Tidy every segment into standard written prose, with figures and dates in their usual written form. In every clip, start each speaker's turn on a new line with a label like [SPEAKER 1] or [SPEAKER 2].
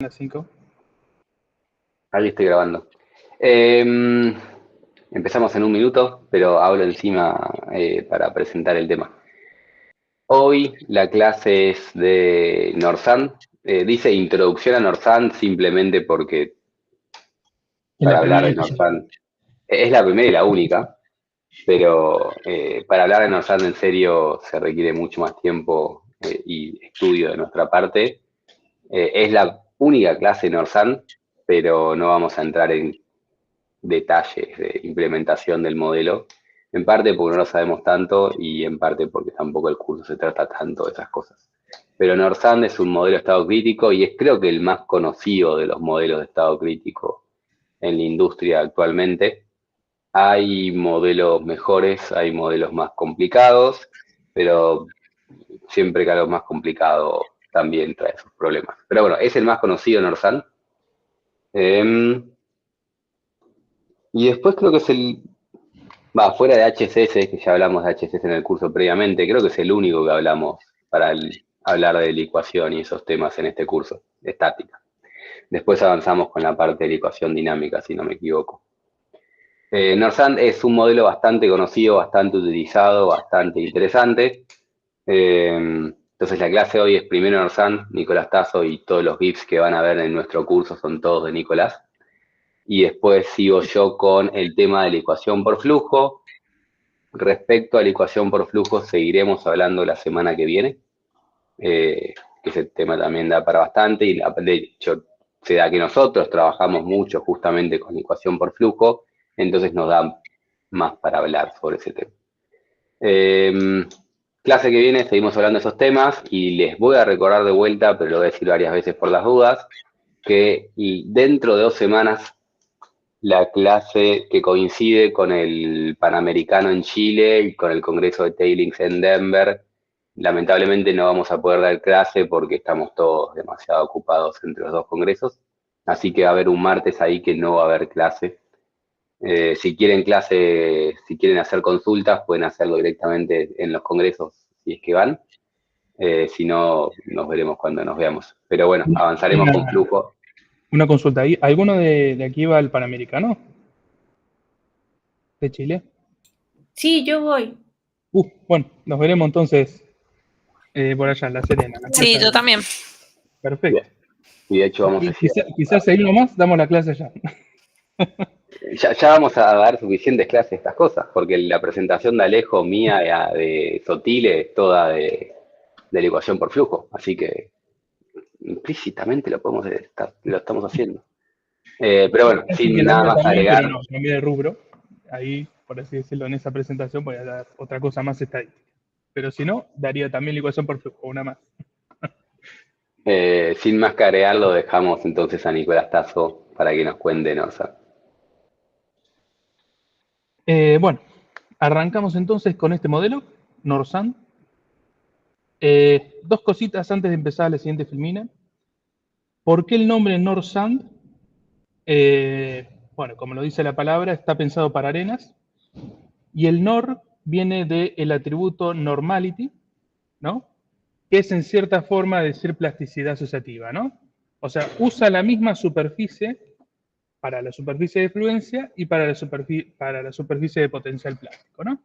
[SPEAKER 1] Las 5.
[SPEAKER 2] Ahí estoy grabando. Empezamos en un minuto, pero hablo encima para presentar el tema. Hoy la clase es de Norsand. Dice introducción a Norsand simplemente porque para hablar de Norsand es la primera y la única, pero para hablar de Norsand en serio se requiere mucho más tiempo y estudio de nuestra parte. Es la única clase de Norsand, pero no vamos a entrar en detalles de implementación del modelo, en parte porque no lo sabemos tanto y en parte porque tampoco el curso se trata tanto de esas cosas. Pero Norsand es un modelo de estado crítico y es creo que el más conocido de los modelos de estado crítico en la industria actualmente. Hay modelos mejores, hay modelos más complicados, pero siempre que algo más complicado también trae sus problemas. Pero bueno, es el más conocido Norsand. Y después creo que es fuera de HCS, que ya hablamos de HCS en el curso previamente, creo que es el único que hablamos para hablar de la ecuación y esos temas en este curso, estática. Después avanzamos con la parte de la ecuación dinámica, si no me equivoco. Norsand es un modelo bastante conocido, bastante utilizado, bastante interesante. Entonces la clase de hoy es primero Norsand, Nicolás Tazo, y todos los GIFs que van a ver en nuestro curso son todos de Nicolás. Y después sigo yo con el tema de la ecuación por flujo. Respecto a la ecuación por flujo, seguiremos hablando la semana que viene, que ese tema también da para bastante, y de hecho se da que nosotros trabajamos mucho justamente con la ecuación por flujo, entonces nos da más para hablar sobre ese tema. Clase que viene seguimos hablando de esos temas y les voy a recordar de vuelta, pero lo voy a decir varias veces por las dudas, que dentro de 2 semanas la clase que coincide con el Panamericano en Chile y con el Congreso de Tailings en Denver. Lamentablemente no vamos a poder dar clase porque estamos todos demasiado ocupados entre los 2 congresos. Así que va a haber un martes ahí que no va a haber clase. Si quieren clase, si quieren hacer consultas, pueden hacerlo directamente en los congresos si es que van. Si no, nos veremos cuando nos veamos. Pero bueno, avanzaremos con flujo.
[SPEAKER 1] Una consulta ahí. ¿Alguno de aquí va al Panamericano? ¿De Chile?
[SPEAKER 3] Sí, yo voy.
[SPEAKER 1] Bueno, nos veremos entonces por allá, en La Serena.
[SPEAKER 3] Sí, yo también.
[SPEAKER 1] Perfecto.
[SPEAKER 2] Y de hecho vamos a decir...
[SPEAKER 1] Quizás ahí nomás damos la clase ya.
[SPEAKER 2] Ya vamos a dar suficientes clases de estas cosas, porque la presentación de Alejo, mía, de Sotile, es toda de la ecuación por flujo, así que implícitamente lo estamos haciendo. Pero bueno, sin nada más
[SPEAKER 1] también,
[SPEAKER 2] agregar.
[SPEAKER 1] pero no, cambié de rubro. Ahí, por así decirlo, en esa presentación voy a dar otra cosa más estadística. Pero si no, daría también la ecuación por flujo, una más.
[SPEAKER 2] Sin más que agregar, lo dejamos entonces a Nicolás Tazo para que nos cuente Norsand.
[SPEAKER 1] Bueno, arrancamos entonces con este modelo, Norsand. 2 cositas antes de empezar la siguiente filmina. ¿Por qué el nombre Norsand? Bueno, como lo dice la palabra, está pensado para arenas. Y el Nor viene del atributo normality, ¿no? Que es en cierta forma decir plasticidad asociativa, ¿no? O sea, usa la misma superficie para la superficie de fluencia y para la superficie de potencial plástico, ¿no?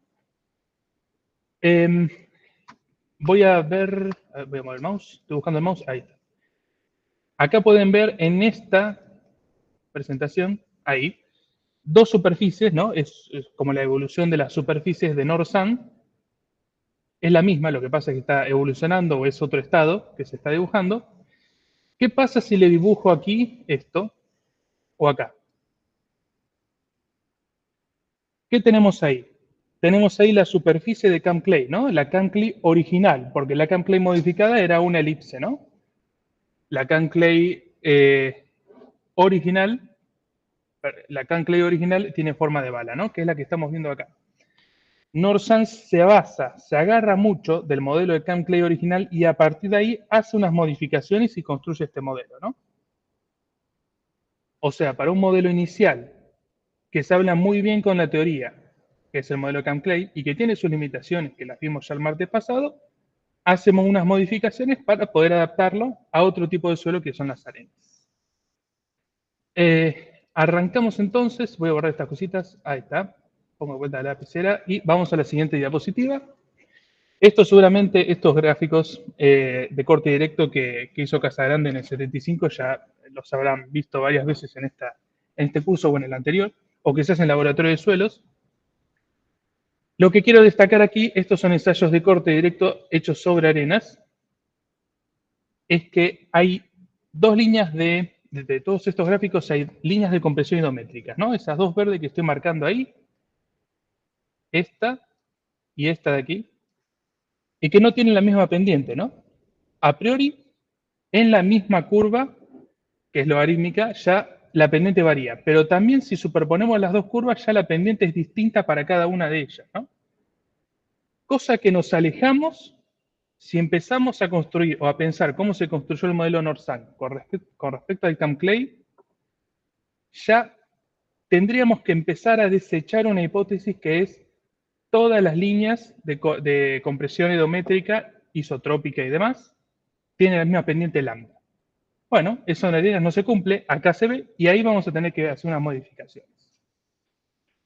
[SPEAKER 1] Voy a mover el mouse, estoy buscando el mouse, ahí está. Acá pueden ver en esta presentación, ahí, 2 superficies, ¿no? Es como la evolución de las superficies de Norsand. Es la misma, lo que pasa es que está evolucionando o es otro estado que se está dibujando. ¿Qué pasa si le dibujo aquí esto o acá? ¿Qué tenemos ahí? Tenemos ahí la superficie de Camp Clay, ¿no? La Camp Clay original, porque la Camp Clay modificada era una elipse, ¿no? La Camp Clay original tiene forma de bala, ¿no? Que es la que estamos viendo acá. Norsand se agarra mucho del modelo de Camp Clay original y a partir de ahí hace unas modificaciones y construye este modelo, ¿no? O sea, para un modelo inicial que se habla muy bien con la teoría, que es el modelo Camp Clay, y que tiene sus limitaciones, que las vimos ya el martes pasado, hacemos unas modificaciones para poder adaptarlo a otro tipo de suelo que son las arenas. Arrancamos entonces, voy a borrar estas cositas, ahí está, pongo de vuelta la lapicera y vamos a la siguiente diapositiva. Esto seguramente, estos gráficos de corte directo que hizo Casagrande en el 75 ya los habrán visto varias veces en este curso o en el anterior, o quizás en laboratorio de suelos. Lo que quiero destacar aquí, estos son ensayos de corte directo hechos sobre arenas, es que hay dos líneas de todos estos gráficos, hay líneas de compresión isométricas, ¿no? Esas dos verdes que estoy marcando ahí, esta y esta de aquí, y que no tienen la misma pendiente, ¿no? A priori, en la misma curva, que es logarítmica, ya la pendiente varía, pero también si superponemos las dos curvas, ya la pendiente es distinta para cada una de ellas, ¿no? Cosa que nos alejamos si empezamos a construir o a pensar cómo se construyó el modelo Norsan con respecto al Camp Clay, ya tendríamos que empezar a desechar una hipótesis que es todas las líneas de compresión edométrica, isotrópica y demás, tienen la misma pendiente lambda. Bueno, eso en realidad no se cumple, acá se ve, y ahí vamos a tener que hacer unas modificaciones.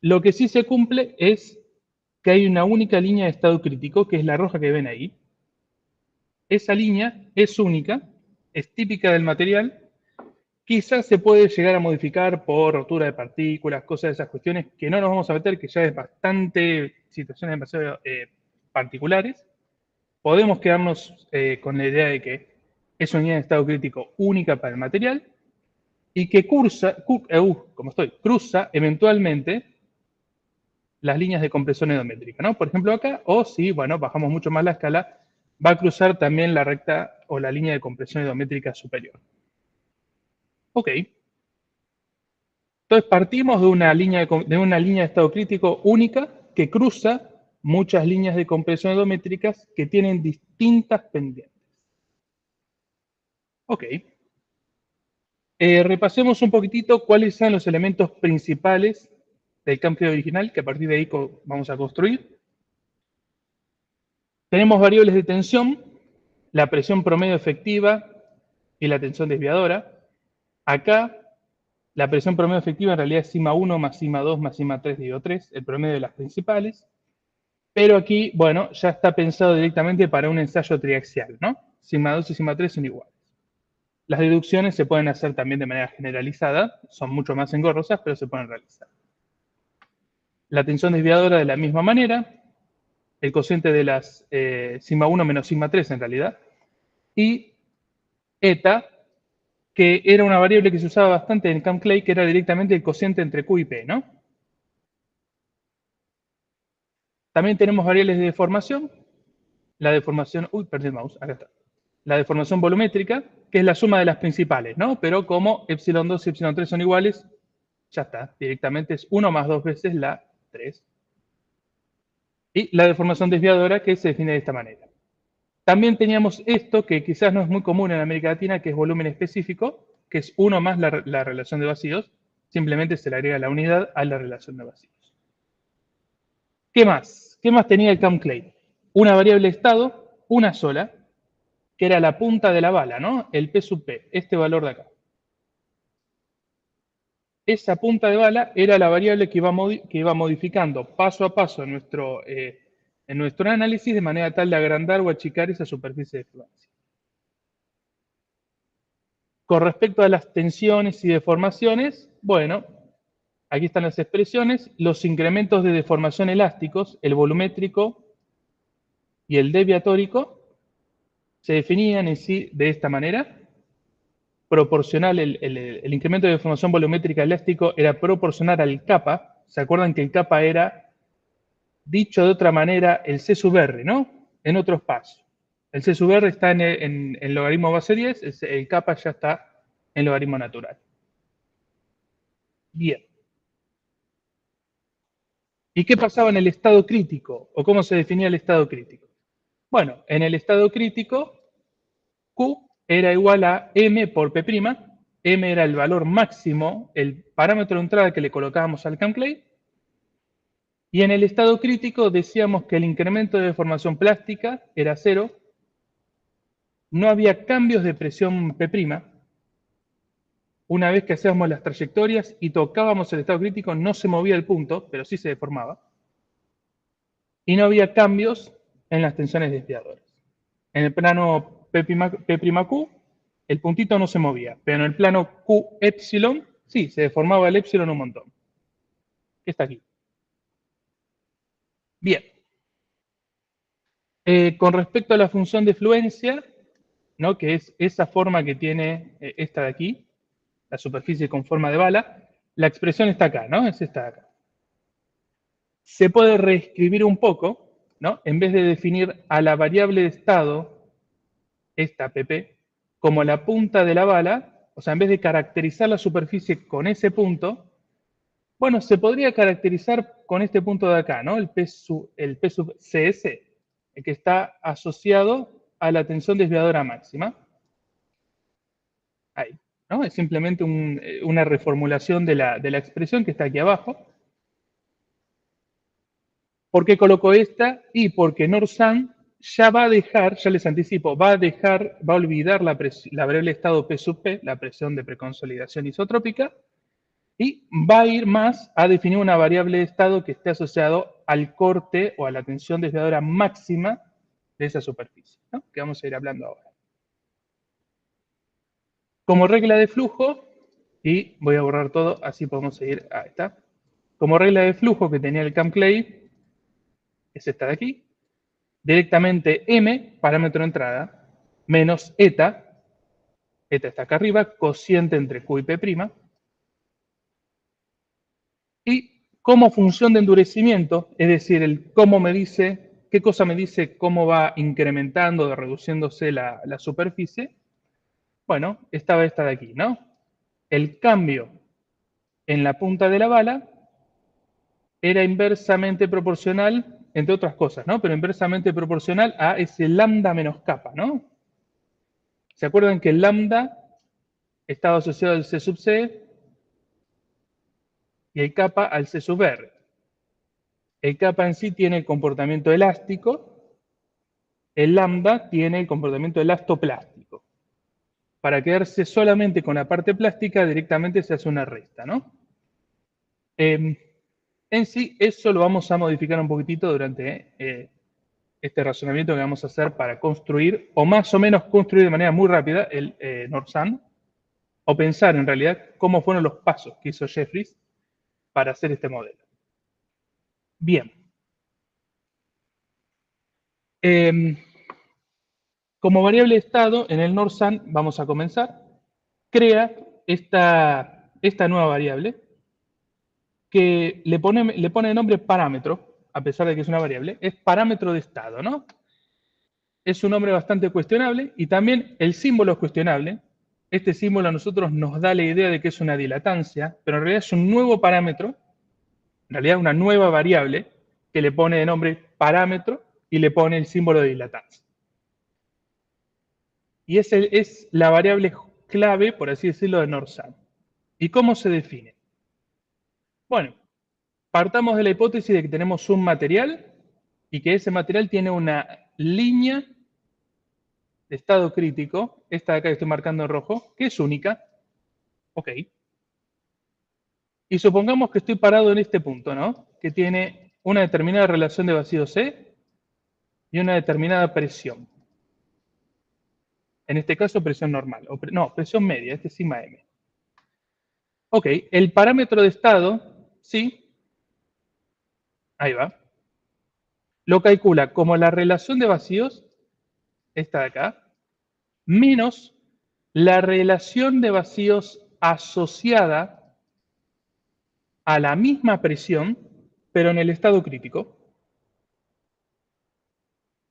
[SPEAKER 1] Lo que sí se cumple es que hay una única línea de estado crítico, que es la roja que ven ahí. Esa línea es única, es típica del material, quizás se puede llegar a modificar por rotura de partículas, cosas de esas cuestiones que no nos vamos a meter, que ya es bastante, situaciones demasiado particulares. Podemos quedarnos con la idea de que es una unidad de estado crítico única para el material y que cruza eventualmente las líneas de compresión edométrica, ¿no? Por ejemplo acá, o si, bueno, bajamos mucho más la escala, va a cruzar también la recta o la línea de compresión edométrica superior. Ok. Entonces partimos de una línea de estado crítico única que cruza muchas líneas de compresión edométricas que tienen distintas pendientes. Ok. Repasemos un poquitito cuáles son los elementos principales del Camp Clay original, que a partir de ahí vamos a construir. Tenemos variables de tensión, la presión promedio efectiva y la tensión desviadora. Acá, la presión promedio efectiva en realidad es sigma 1 más sigma 2 más sigma 3 dividido 3, el promedio de las principales. Pero aquí, bueno, ya está pensado directamente para un ensayo triaxial, ¿no? Sigma 2 y sigma 3 son iguales. Las deducciones se pueden hacer también de manera generalizada, son mucho más engorrosas, pero se pueden realizar. La tensión desviadora de la misma manera, el cociente de las sigma 1 menos sigma 3 en realidad, y eta, que era una variable que se usaba bastante en Camp Clay, que era directamente el cociente entre Q y P, ¿no? También tenemos variables de deformación, la deformación, perdí el mouse, acá está. La deformación volumétrica, que es la suma de las principales, ¿no? Pero como epsilon 2 y epsilon 3 son iguales, ya está, directamente es 1 más 2 veces la 3. Y la deformación desviadora, que se define de esta manera. También teníamos esto, que quizás no es muy común en América Latina, que es volumen específico, que es 1 más la relación de vacíos, simplemente se le agrega la unidad a la relación de vacíos. ¿Qué más? ¿Qué más tenía el Camp Clay? Una variable de estado, una sola, que era la punta de la bala, ¿no? El P sub P, este valor de acá. Esa punta de bala era la variable que iba modificando paso a paso en nuestro análisis de manera tal de agrandar o achicar esa superficie de fluencia. Con respecto a las tensiones y deformaciones, bueno, aquí están las expresiones, los incrementos de deformación elásticos, el volumétrico y el deviatórico, se definían en sí de esta manera. Proporcional, el incremento de deformación volumétrica elástico era proporcional al kappa. ¿Se acuerdan que el kappa era, dicho de otra manera, el C sub R, ¿no? En otro espacio. El C sub R está en logaritmo base 10, el kappa ya está en logaritmo natural. Bien. ¿Y qué pasaba en el estado crítico? ¿O cómo se definía el estado crítico? Bueno, en el estado crítico, Q era igual a M por P'. M era el valor máximo, el parámetro de entrada que le colocábamos al Camp Clay. Y en el estado crítico decíamos que el incremento de deformación plástica era 0. No había cambios de presión P'. una vez que hacíamos las trayectorias y tocábamos el estado crítico, no se movía el punto, pero sí se deformaba. Y no había cambios en las tensiones desviadoras. En el plano P', el puntito no se movía, pero en el plano Q epsilon, sí, se deformaba el epsilon un montón. ¿Qué está aquí? Bien. Con respecto a la función de fluencia, ¿no? Que es esa forma que tiene esta de aquí, la superficie con forma de bala, la expresión está acá, ¿no? Es esta de acá. Se puede reescribir un poco, ¿no? En vez de definir a la variable de estado, esta pp, como la punta de la bala, o sea, en vez de caracterizar la superficie con ese punto, bueno, se podría caracterizar con este punto de acá, ¿no? El P sub CS, el que está asociado a la tensión desviadora máxima. Ahí, ¿no? Es simplemente una reformulación de la expresión que está aquí abajo. ¿Por qué coloco esta? Y porque Norsan ya va a dejar, ya les anticipo, va a olvidar la variable estado P sub P, la presión de preconsolidación isotrópica, y va a ir más a definir una variable de estado que esté asociado al corte o a la tensión desviadora máxima de esa superficie, ¿no? Que vamos a ir hablando ahora. Como regla de flujo, y voy a borrar todo, así podemos seguir. Ahí está. Como regla de flujo que tenía el Camp Clay, es esta de aquí, directamente M, parámetro de entrada, menos eta está acá arriba, cociente entre Q y P', y como función de endurecimiento, es decir, el cómo me dice, qué cosa me dice cómo va incrementando o reduciéndose la superficie, bueno, estaba esta de aquí, ¿no? El cambio en la punta de la bala era inversamente proporcional, entre otras cosas, ¿no? Pero inversamente proporcional a ese lambda menos kappa, ¿no? ¿Se acuerdan que el lambda estaba asociado al C sub C y el kappa al C sub R? El kappa en sí tiene el comportamiento elástico, el lambda tiene el comportamiento elastoplástico. Para quedarse solamente con la parte plástica, directamente se hace una resta, ¿no? En sí, eso lo vamos a modificar un poquitito durante este razonamiento que vamos a hacer para construir, o más o menos construir de manera muy rápida, el Norsan, o pensar en realidad cómo fueron los pasos que hizo Jeffries para hacer este modelo. Bien. Como variable de estado, en el Norsan, vamos a comenzar, crea esta nueva variable que le pone de nombre parámetro, a pesar de que es una variable, es parámetro de estado, ¿no? Es un nombre bastante cuestionable y también el símbolo es cuestionable. Este símbolo a nosotros nos da la idea de que es una dilatancia, pero en realidad es un nuevo parámetro, en realidad una nueva variable que le pone de nombre parámetro y le pone el símbolo de dilatancia. Y es la variable clave, por así decirlo, de Norsan. ¿Y cómo se define? Bueno, partamos de la hipótesis de que tenemos un material y que ese material tiene una línea de estado crítico, esta de acá que estoy marcando en rojo, que es única. Ok. Y supongamos que estoy parado en este punto, ¿no? Que tiene una determinada relación de vacío C y una determinada presión. En este caso, presión normal. No, presión media, este es sigma M. Ok, el parámetro de estado, sí, ahí va, lo calcula como la relación de vacíos, esta de acá, menos la relación de vacíos asociada a la misma presión, pero en el estado crítico.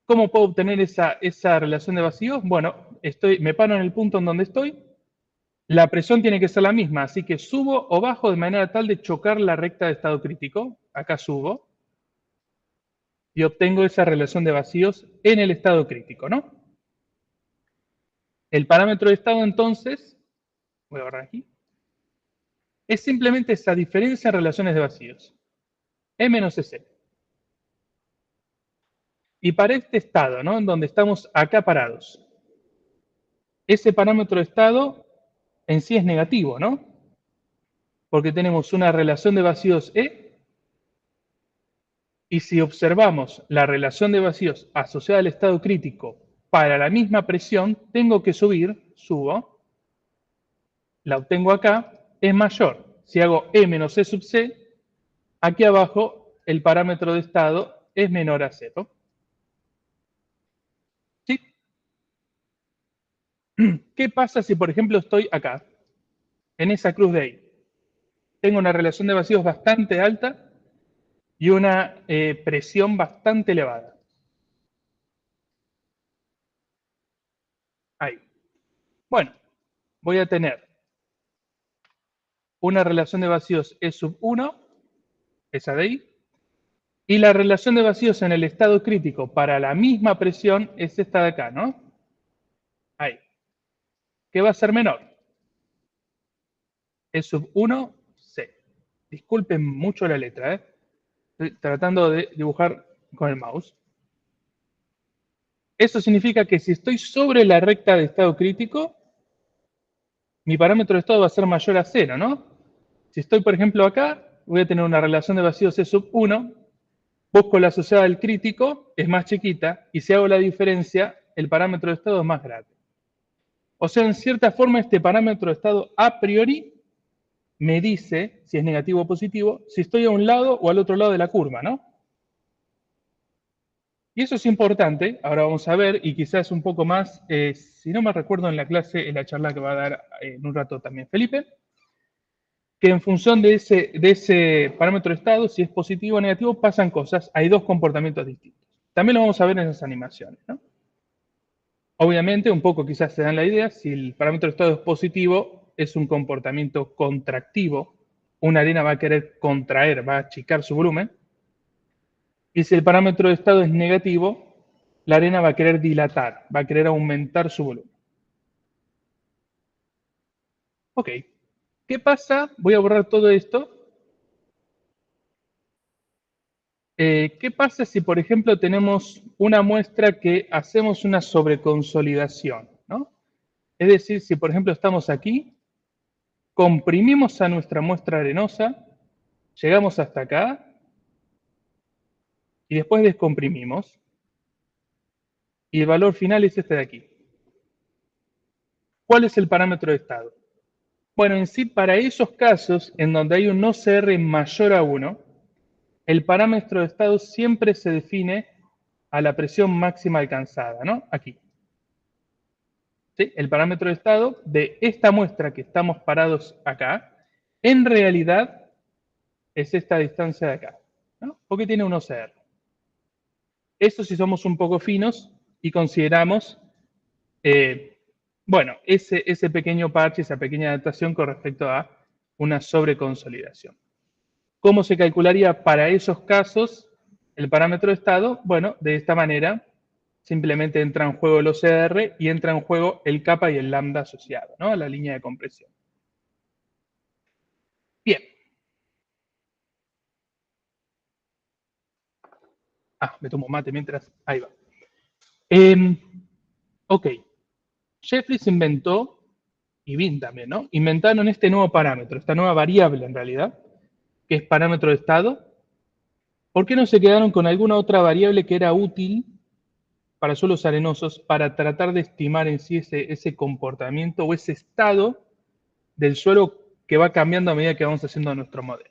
[SPEAKER 1] ¿Cómo puedo obtener esa relación de vacíos? Bueno, me paro en el punto en donde estoy, la presión tiene que ser la misma, así que subo o bajo de manera tal de chocar la recta de estado crítico, acá subo, y obtengo esa relación de vacíos en el estado crítico, ¿no? El parámetro de estado, entonces, voy a borrar aquí, es simplemente esa diferencia en relaciones de vacíos, E menos EC. Y para este estado, ¿no? En donde estamos acá parados, ese parámetro de estado en sí es negativo, ¿no? Porque tenemos una relación de vacíos E, y si observamos la relación de vacíos asociada al estado crítico para la misma presión, tengo que subir, subo, la obtengo acá, es mayor. Si hago E menos E sub C, aquí abajo el parámetro de estado es menor a 0. ¿Sí? ¿Qué pasa si, por ejemplo, estoy acá, en esa cruz de ahí? Tengo una relación de vacíos bastante alta y una presión bastante elevada. Ahí. Bueno, voy a tener una relación de vacíos E sub 1, esa de ahí, y la relación de vacíos en el estado crítico para la misma presión es esta de acá, ¿no? Ahí. ¿Qué va a ser menor? E sub 1, C. Disculpen mucho la letra, ¿eh? Estoy tratando de dibujar con el mouse. Eso significa que si estoy sobre la recta de estado crítico, mi parámetro de estado va a ser mayor a 0, ¿no? Si estoy, por ejemplo, acá, voy a tener una relación de vacíos E sub 1, busco la asociada al crítico, es más chiquita, y si hago la diferencia, el parámetro de estado es más grande. O sea, en cierta forma, este parámetro de estado a priori me dice, si es negativo o positivo, si estoy a un lado o al otro lado de la curva, ¿no? Y eso es importante, ahora vamos a ver, y quizás un poco más, si no me recuerdo en la clase, en la charla que va a dar en un rato también Felipe, que en función de ese parámetro de estado, si es positivo o negativo, pasan cosas, hay dos comportamientos distintos. También lo vamos a ver en esas animaciones, ¿no? Obviamente, un poco quizás se dan la idea, si el parámetro de estado es positivo, es un comportamiento contractivo, una arena va a querer contraer, va a achicar su volumen, y si el parámetro de estado es negativo, la arena va a querer dilatar, va a querer aumentar su volumen. Ok, ¿qué pasa? Voy a borrar todo esto. ¿Qué pasa si, por ejemplo, tenemos una muestra que hacemos una sobreconsolidación, ¿no? Es decir, si, por ejemplo, estamos aquí, comprimimos a nuestra muestra arenosa, llegamos hasta acá, y después descomprimimos, y el valor final es este de aquí. ¿Cuál es el parámetro de estado? Bueno, en sí, para esos casos en donde hay un OCR mayor a 1, el parámetro de estado siempre se define a la presión máxima alcanzada, ¿no? Aquí. ¿Sí? El parámetro de estado de esta muestra que estamos parados acá, en realidad es esta distancia de acá, ¿no? Porque tiene un OCR. Eso si somos un poco finos y consideramos, bueno, ese pequeño parche, esa pequeña adaptación con respecto a una sobreconsolidación. ¿Cómo se calcularía para esos casos el parámetro de estado? Bueno, de esta manera, simplemente entra en juego el OCR y entra en juego el kappa y el lambda asociado, ¿no? A la línea de compresión. Bien. Me tomo mate mientras. Ahí va. Ok. Jeffries inventó, y Bin también, ¿no? Inventaron este nuevo parámetro, esta nueva variable en realidad, que es parámetro de estado. ¿Por qué no se quedaron con alguna otra variable que era útil para suelos arenosos para tratar de estimar en sí ese comportamiento o ese estado del suelo que va cambiando a medida que vamos haciendo nuestro modelo?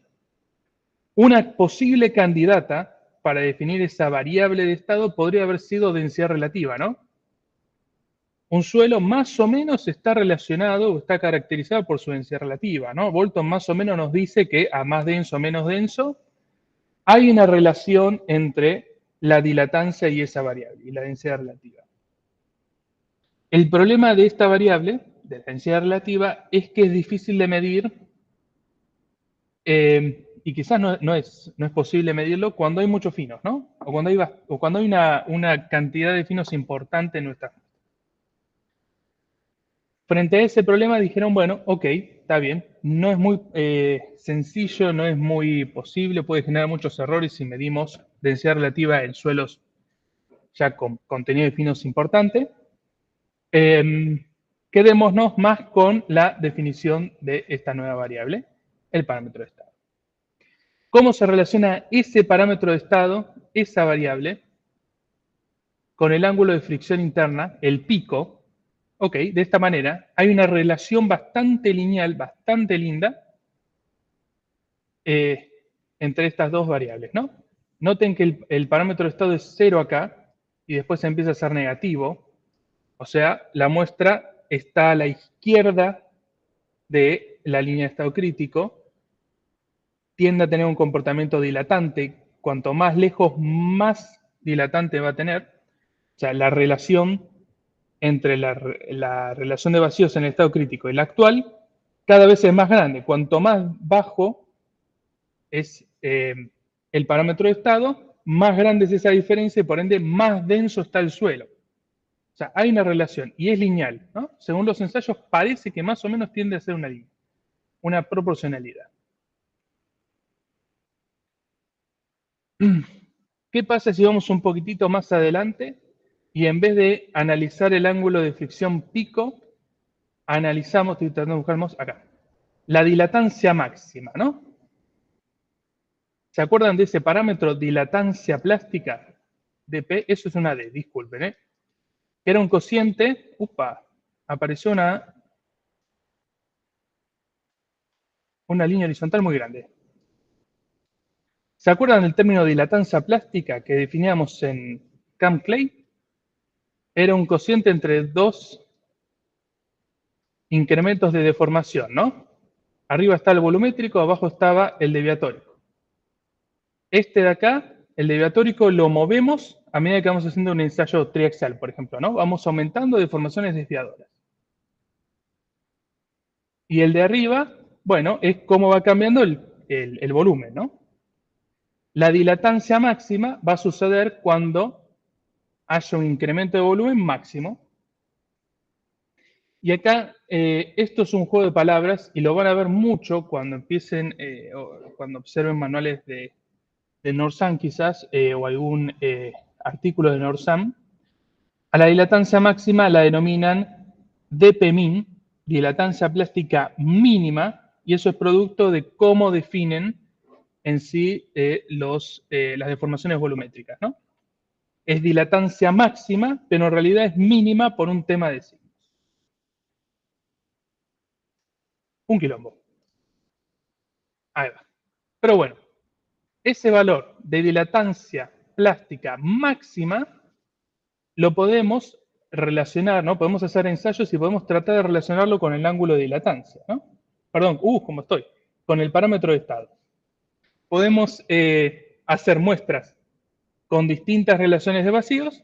[SPEAKER 1] Una posible candidata para definir esa variable de estado podría haber sido densidad relativa, ¿no? Un suelo más o menos está relacionado o está caracterizado por su densidad relativa, ¿no? Bolton más o menos nos dice que a más denso o menos denso hay una relación entre la dilatancia y esa variable, y la densidad relativa. El problema de esta variable, de la densidad relativa, es que es difícil de medir y quizás no es posible medirlo cuando hay muchos finos, ¿no? O cuando hay una cantidad de finos importante en nuestra. Frente a ese problema dijeron, bueno, ok, está bien, no es muy sencillo, no es muy posible, puede generar muchos errores si medimos densidad relativa en suelos ya con contenido de finos importante. ¿Qué quedémonos más con la definición de esta nueva variable, el parámetro de estado. ¿Cómo se relaciona ese parámetro de estado, esa variable, con el ángulo de fricción interna, el pico? Ok, de esta manera hay una relación bastante lineal, bastante linda, entre estas dos variables, ¿no? Noten que el parámetro de estado es 0 acá, y después empieza a ser negativo. O sea, la muestra está a la izquierda de la línea de estado crítico, tiende a tener un comportamiento dilatante. Cuanto más lejos, más dilatante va a tener. O sea, la relación entre la relación de vacíos en el estado crítico y la actual cada vez es más grande. Cuanto más bajo es el parámetro de estado, más grande es esa diferencia y por ende más denso está el suelo. O sea, hay una relación y es lineal, ¿no? Según los ensayos parece que más o menos tiende a ser una línea, una proporcionalidad. ¿Qué pasa si vamos un poquitito más adelante y en vez de analizar el ángulo de fricción pico, analizamos, estoy tratando de buscar acá, la dilatancia máxima, ¿no? ¿Se acuerdan de ese parámetro dilatancia plástica? dP, eso es una D, disculpen, ¿eh? Era un cociente, apareció una línea horizontal muy grande. ¿Se acuerdan del término dilatancia plástica que definíamos en Camp Clay? Era un cociente entre dos incrementos de deformación, ¿no? Arriba está el volumétrico, abajo estaba el deviatórico. Este de acá, el deviatórico, lo movemos a medida que vamos haciendo un ensayo triaxial, por ejemplo, ¿no? Vamos aumentando deformaciones desviadoras. Y el de arriba, bueno, es cómo va cambiando el volumen, ¿no? La dilatancia máxima va a suceder cuando haya un incremento de volumen máximo. Y acá, esto es un juego de palabras y lo van a ver mucho cuando empiecen, o cuando observen manuales de NORSAM quizás, o algún artículo de NORSAM. A la dilatancia máxima la denominan dP-min, dilatancia plástica mínima, y eso es producto de cómo definen en sí las deformaciones volumétricas, ¿no? Es dilatancia máxima, pero en realidad es mínima por un tema de signos. Un quilombo. Ahí va. Pero bueno, ese valor de dilatancia plástica máxima lo podemos relacionar, ¿no? Podemos hacer ensayos y podemos tratar de relacionarlo con el ángulo de dilatancia, ¿no? Perdón, ¿cómo estoy? Con el parámetro de estado. Podemos hacer muestras con distintas relaciones de vacíos.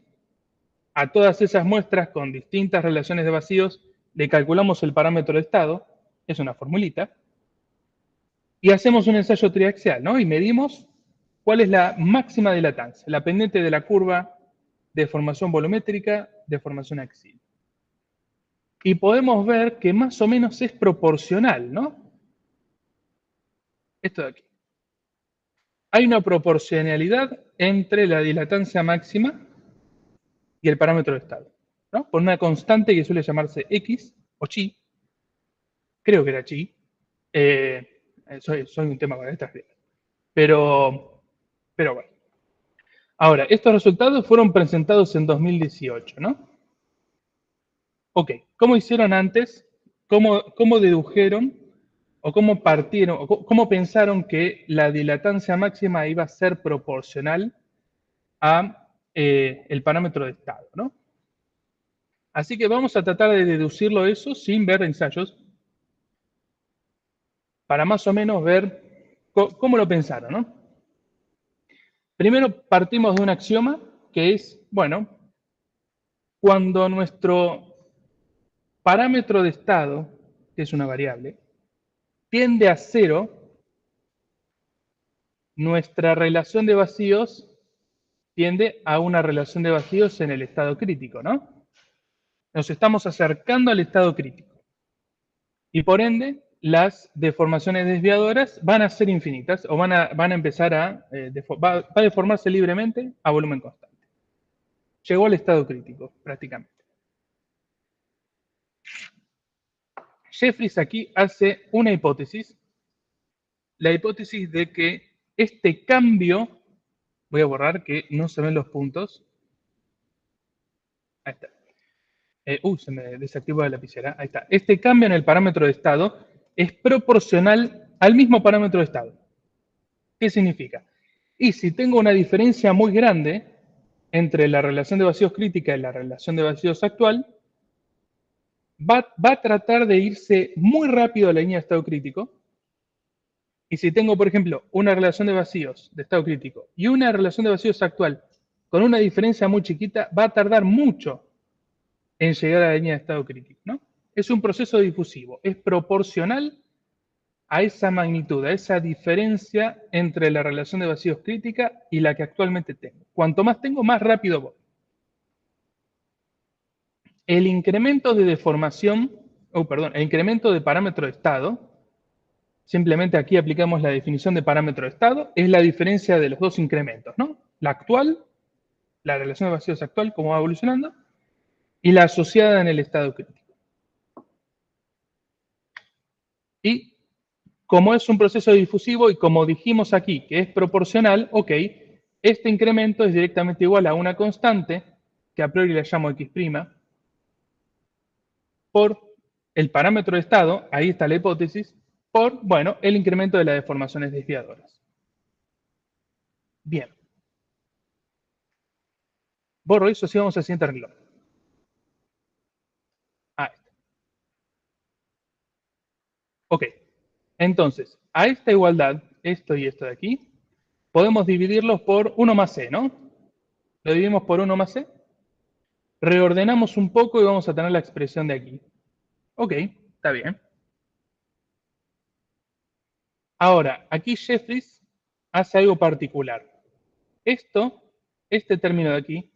[SPEAKER 1] A todas esas muestras con distintas relaciones de vacíos le calculamos el parámetro de estado, es una formulita, y hacemos un ensayo triaxial, ¿no? Y medimos cuál es la máxima dilatancia, la pendiente de la curva de formación volumétrica, de formación axial. Y podemos ver que más o menos es proporcional, ¿no? Esto de aquí. Hay una proporcionalidad entre la dilatancia máxima y el parámetro de estado, ¿no? Por una constante que suele llamarse X o chi, creo que era chi, soy un tema con estas reglas, pero bueno. Ahora, estos resultados fueron presentados en 2018, ¿no? Ok, ¿cómo hicieron antes? ¿Cómo dedujeron o cómo partieron, o cómo pensaron que la dilatancia máxima iba a ser proporcional a el parámetro de estado, ¿no? Así que vamos a tratar de deducirlo eso sin ver ensayos, para más o menos ver cómo lo pensaron, ¿no? Primero partimos de un axioma que es, bueno, cuando nuestro parámetro de estado, que es una variable, tiende a 0, nuestra relación de vacíos tiende a una relación de vacíos en el estado crítico, ¿no? Nos estamos acercando al estado crítico. Y por ende, las deformaciones desviadoras van a ser infinitas o van a empezar va a deformarse libremente a volumen constante. Llegó al estado crítico, prácticamente. Jeffries aquí hace una hipótesis, la hipótesis de que este cambio, voy a borrar que no se ven los puntos, ahí está, se me desactivó la lapicera, ahí está, este cambio en el parámetro de estado es proporcional al mismo parámetro de estado. ¿Qué significa? Y si tengo una diferencia muy grande entre la relación de vacíos crítica y la relación de vacíos actual, va a tratar de irse muy rápido a la línea de estado crítico. Y si tengo, por ejemplo, una relación de vacíos de estado crítico y una relación de vacíos actual con una diferencia muy chiquita, va a tardar mucho en llegar a la línea de estado crítico, ¿no? Es un proceso difusivo, es proporcional a esa magnitud, a esa diferencia entre la relación de vacíos crítica y la que actualmente tengo. Cuanto más tengo, más rápido voy. El incremento de deformación, el incremento de parámetro de estado, simplemente aquí aplicamos la definición de parámetro de estado, es la diferencia de los dos incrementos, ¿no? La actual, la relación de vacíos actual, cómo va evolucionando, y la asociada en el estado crítico. Y como es un proceso difusivo y como dijimos aquí que es proporcional, ok, este incremento es directamente igual a una constante, que a priori la llamo x', por el parámetro de estado, ahí está la hipótesis, por, bueno, el incremento de las deformaciones desviadoras. Bien. Borro eso, sí vamos al siguiente renglón. Ahí está. Ok. Entonces, a esta igualdad, esto y esto de aquí, podemos dividirlos por 1 más c, ¿no? Lo dividimos por 1 más c. Reordenamos un poco y vamos a tener la expresión de aquí. Ok, está bien. Ahora, aquí Jeffries hace algo particular. Este término de aquí,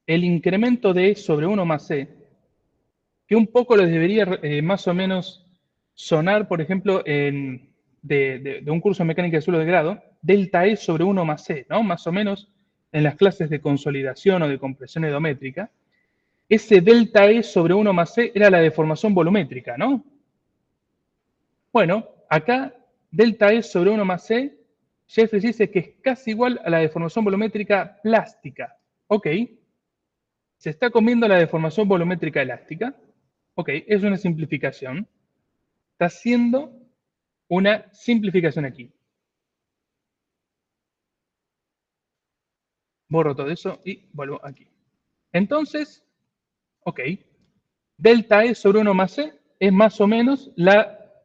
[SPEAKER 1] el incremento de e sobre 1 más c, que un poco les debería más o menos sonar, por ejemplo, de un curso de mecánica de suelo de grado, delta e sobre 1 más c, ¿no? Más o menos en las clases de consolidación o de compresión edométrica. Ese delta e sobre 1 más c era la deformación volumétrica, ¿no? Bueno, acá delta e sobre 1 más c, Jeffries dice que es casi igual a la deformación volumétrica plástica. Ok. Se está comiendo la deformación volumétrica elástica. Ok, es una simplificación. Está haciendo una simplificación aquí. Borro todo eso y vuelvo aquí. Entonces, ok, delta E sobre 1 más C es más o menos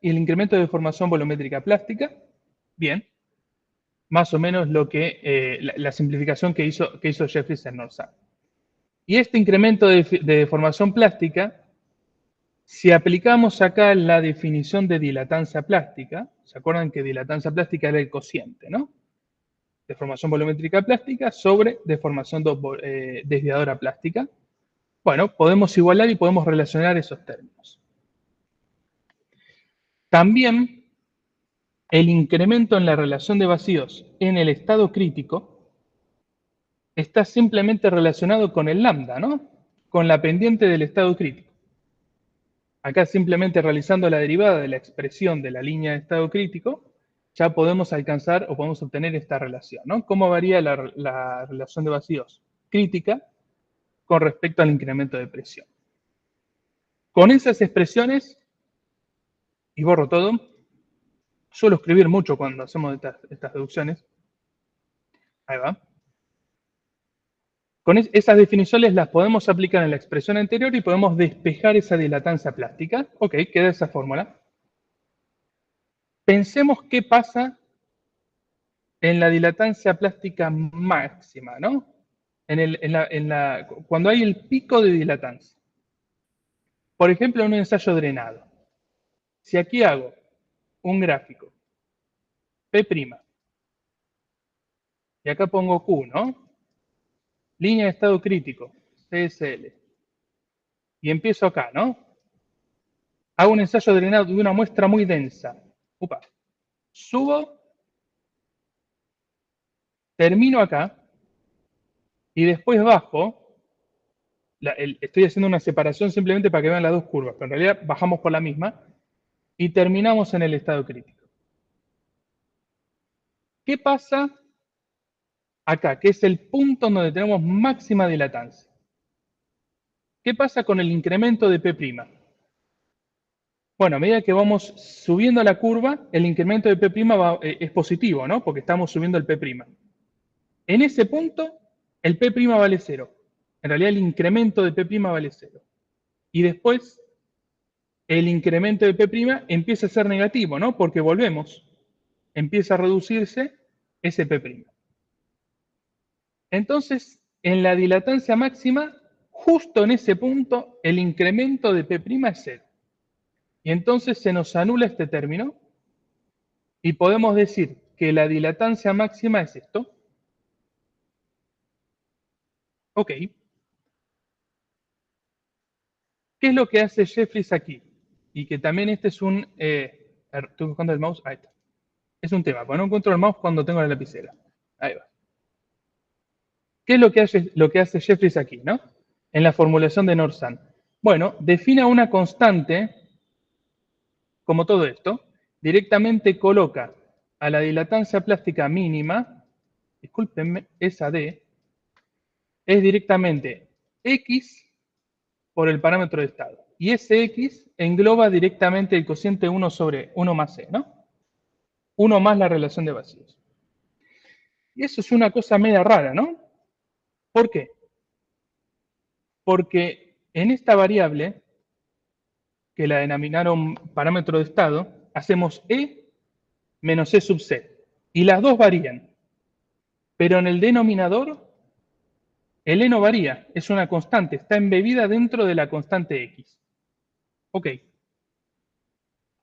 [SPEAKER 1] el incremento de deformación volumétrica plástica. Bien, más o menos lo que la simplificación que hizo Jeffries en Northside. Y este incremento de deformación plástica, si aplicamos acá la definición de dilatancia plástica, ¿se acuerdan que dilatancia plástica era el cociente, ¿no? Deformación volumétrica plástica sobre deformación desviadora plástica. Bueno, podemos igualar y podemos relacionar esos términos. También el incremento en la relación de vacíos en el estado crítico está simplemente relacionado con el lambda, ¿no? Con la pendiente del estado crítico. Acá simplemente realizando la derivada de la expresión de la línea de estado crítico, ya podemos alcanzar o podemos obtener esta relación, ¿no? ¿Cómo varía la relación de vacíos crítica con respecto al incremento de presión? Con esas expresiones, y borro todo, suelo escribir mucho cuando hacemos estas deducciones. Ahí va. Con esas definiciones las podemos aplicar en la expresión anterior y podemos despejar esa dilatancia plástica. Ok, queda esa fórmula. Pensemos qué pasa en la dilatancia plástica máxima, ¿no? Cuando hay el pico de dilatancia. Por ejemplo, en un ensayo drenado. Si aquí hago un gráfico, P', y acá pongo Q, ¿no? Línea de estado crítico, CSL. Y empiezo acá, ¿no? Hago un ensayo drenado de una muestra muy densa. Upa. Subo, termino acá, y después bajo. Estoy haciendo una separación simplemente para que vean las dos curvas, pero en realidad bajamos por la misma. y terminamos en el estado crítico. ¿Qué pasa acá? Que es el punto donde tenemos máxima dilatancia. ¿Qué pasa con el incremento de P'? Bueno, a medida que vamos subiendo la curva, el incremento de P' es positivo, ¿no? Porque estamos subiendo el P'. En ese punto, el P' vale 0. En realidad, el incremento de P' vale 0. Y después, el incremento de P' empieza a ser negativo, ¿no? Porque volvemos. Empieza a reducirse ese P'. Entonces, en la dilatancia máxima, justo en ese punto, el incremento de P' es 0. Y entonces se nos anula este término y podemos decir que la dilatancia máxima es esto. Ok. ¿Qué es lo que hace Jeffries aquí? Y que también este es un... estoy buscando el mouse. Ahí está. Es un tema, porque no encuentro el mouse cuando tengo la lapicera. Ahí va. ¿Qué es lo que hace Jeffries aquí, no? En la formulación de Norsan. Bueno, define una constante, como todo esto, directamente coloca a la dilatancia plástica mínima, discúlpenme, esa D, es directamente X por el parámetro de estado. Y ese X engloba directamente el cociente 1 sobre 1 más C, ¿no? 1 más la relación de vacíos. Y eso es una cosa media rara, ¿no? ¿Por qué? Porque en esta variable, que la denominaron parámetro de estado, hacemos E menos E sub C. Y las dos varían. Pero en el denominador, el E no varía, es una constante, está embebida dentro de la constante X. Ok.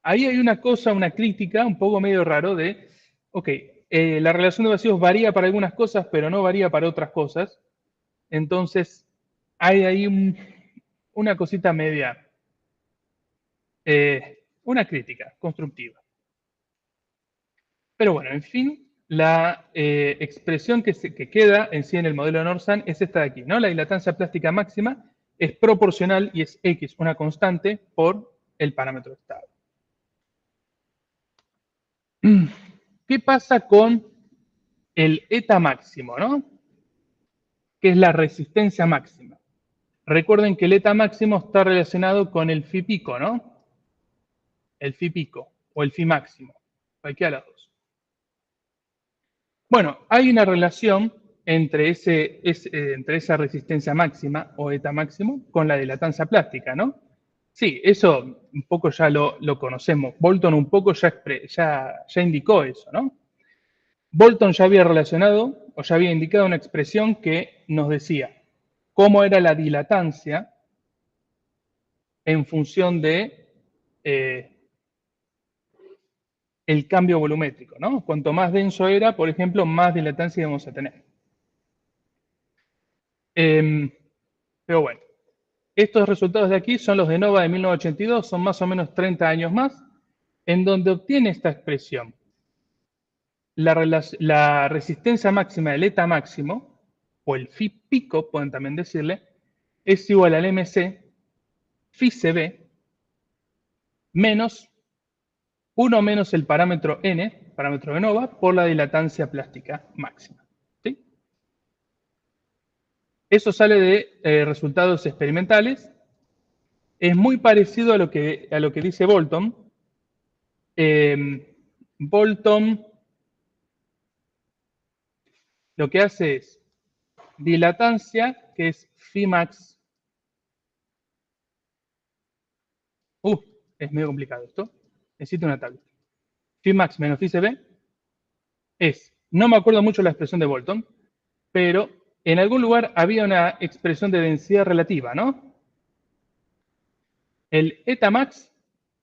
[SPEAKER 1] Ahí hay una cosa, una crítica, un poco medio raro de, ok, la relación de vacíos varía para algunas cosas, pero no varía para otras cosas. Entonces, hay ahí una cosita media, una crítica constructiva. Pero bueno, en fin, la expresión que queda en sí en el modelo de Norsan es esta de aquí, ¿no? La dilatancia plástica máxima es proporcional y es X, una constante, por el parámetro de estado. ¿Qué pasa con el eta máximo, ¿no? Que es la resistencia máxima? Recuerden que el eta máximo está relacionado con el phi pico, ¿no? El phi pico o el phi máximo, cualquiera de las dos. Bueno, hay una relación entre esa resistencia máxima o eta máximo con la dilatancia plástica, ¿no? Sí, eso un poco ya lo conocemos. Bolton un poco ya indicó eso, ¿no? Bolton ya había relacionado o ya había indicado una expresión que nos decía cómo era la dilatancia en función de el cambio volumétrico, ¿no? Cuanto más denso era, por ejemplo, más dilatancia íbamos a tener. Pero bueno, estos resultados de aquí son los de Nova de 1982, son más o menos 30 años más, en donde obtiene esta expresión. La resistencia máxima del eta máximo, o el phi pico, pueden también decirle, es igual al MC phi CB menos 1 menos el parámetro N, parámetro de Nova, por la dilatancia plástica máxima. ¿Sí? Eso sale de resultados experimentales. Es muy parecido a lo que dice Bolton. Bolton lo que hace es dilatancia, que es phi max. Es medio complicado esto. Necesito una tabla. Phi max menos phi CB es, no me acuerdo mucho la expresión de Bolton, pero en algún lugar había una expresión de densidad relativa, ¿no? El eta max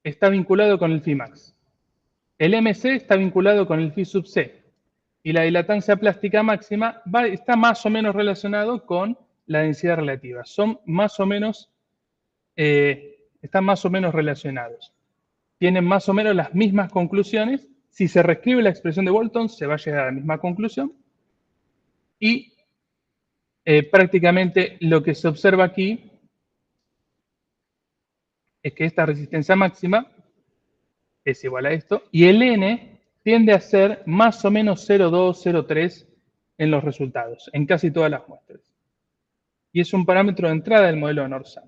[SPEAKER 1] está vinculado con el phi max. El MC está vinculado con el phi sub C. Y la dilatancia plástica máxima está más o menos relacionado con la densidad relativa. Son más o menos, están más o menos relacionados. Tienen más o menos las mismas conclusiones. Si se reescribe la expresión de Bolton, se va a llegar a la misma conclusión. Y prácticamente lo que se observa aquí es que esta resistencia máxima es igual a esto, y el n tiende a ser más o menos 0,2, 0,3 en los resultados, en casi todas las muestras. Y es un parámetro de entrada del modelo de North-Sun.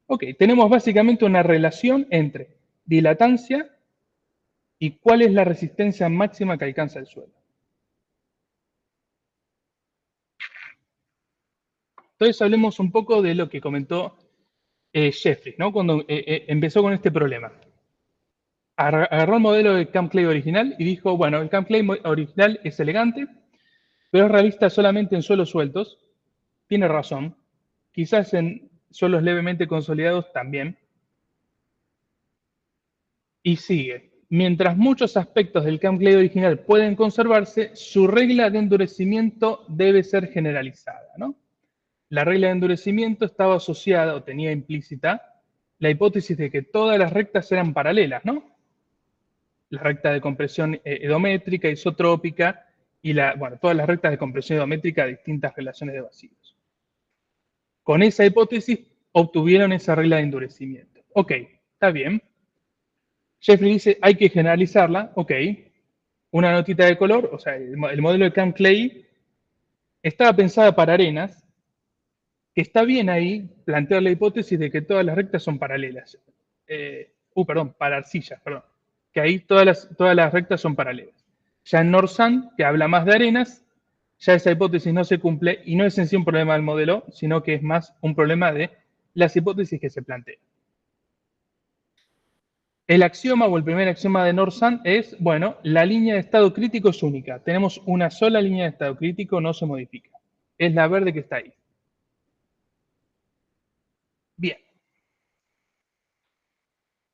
[SPEAKER 1] Ok, tenemos básicamente una relación entre dilatancia y cuál es la resistencia máxima que alcanza el suelo. Entonces hablemos un poco de lo que comentó Jeffrey, ¿no? Cuando empezó con este problema. Agarró el modelo de Camp Clay original y dijo, bueno, el Camp Clay original es elegante, pero es realista solamente en suelos sueltos. Tiene razón. Quizás en suelos levemente consolidados también. Y sigue. Mientras muchos aspectos del Camp Clay original pueden conservarse, su regla de endurecimiento debe ser generalizada, ¿no? La regla de endurecimiento estaba asociada o tenía implícita la hipótesis de que todas las rectas eran paralelas, ¿no? La recta de compresión edométrica, isotrópica, y todas las rectas de compresión edométrica a distintas relaciones de vacíos. Con esa hipótesis obtuvieron esa regla de endurecimiento. Ok, está bien. Jeffrey dice, hay que generalizarla. Ok, una notita de color, o sea, el modelo de Camp Clay estaba pensada para arenas, que está bien ahí plantear la hipótesis de que todas las rectas son paralelas. Para arcillas, perdón. Que ahí todas las rectas son paralelas. Ya en North-Sun, que habla más de arenas, ya esa hipótesis no se cumple y no es en sí un problema del modelo, sino que es más un problema de las hipótesis que se plantean. El axioma o el primer axioma de North-Sun es, bueno, la línea de estado crítico es única. Tenemos una sola línea de estado crítico, no se modifica. Es la verde que está ahí. Bien.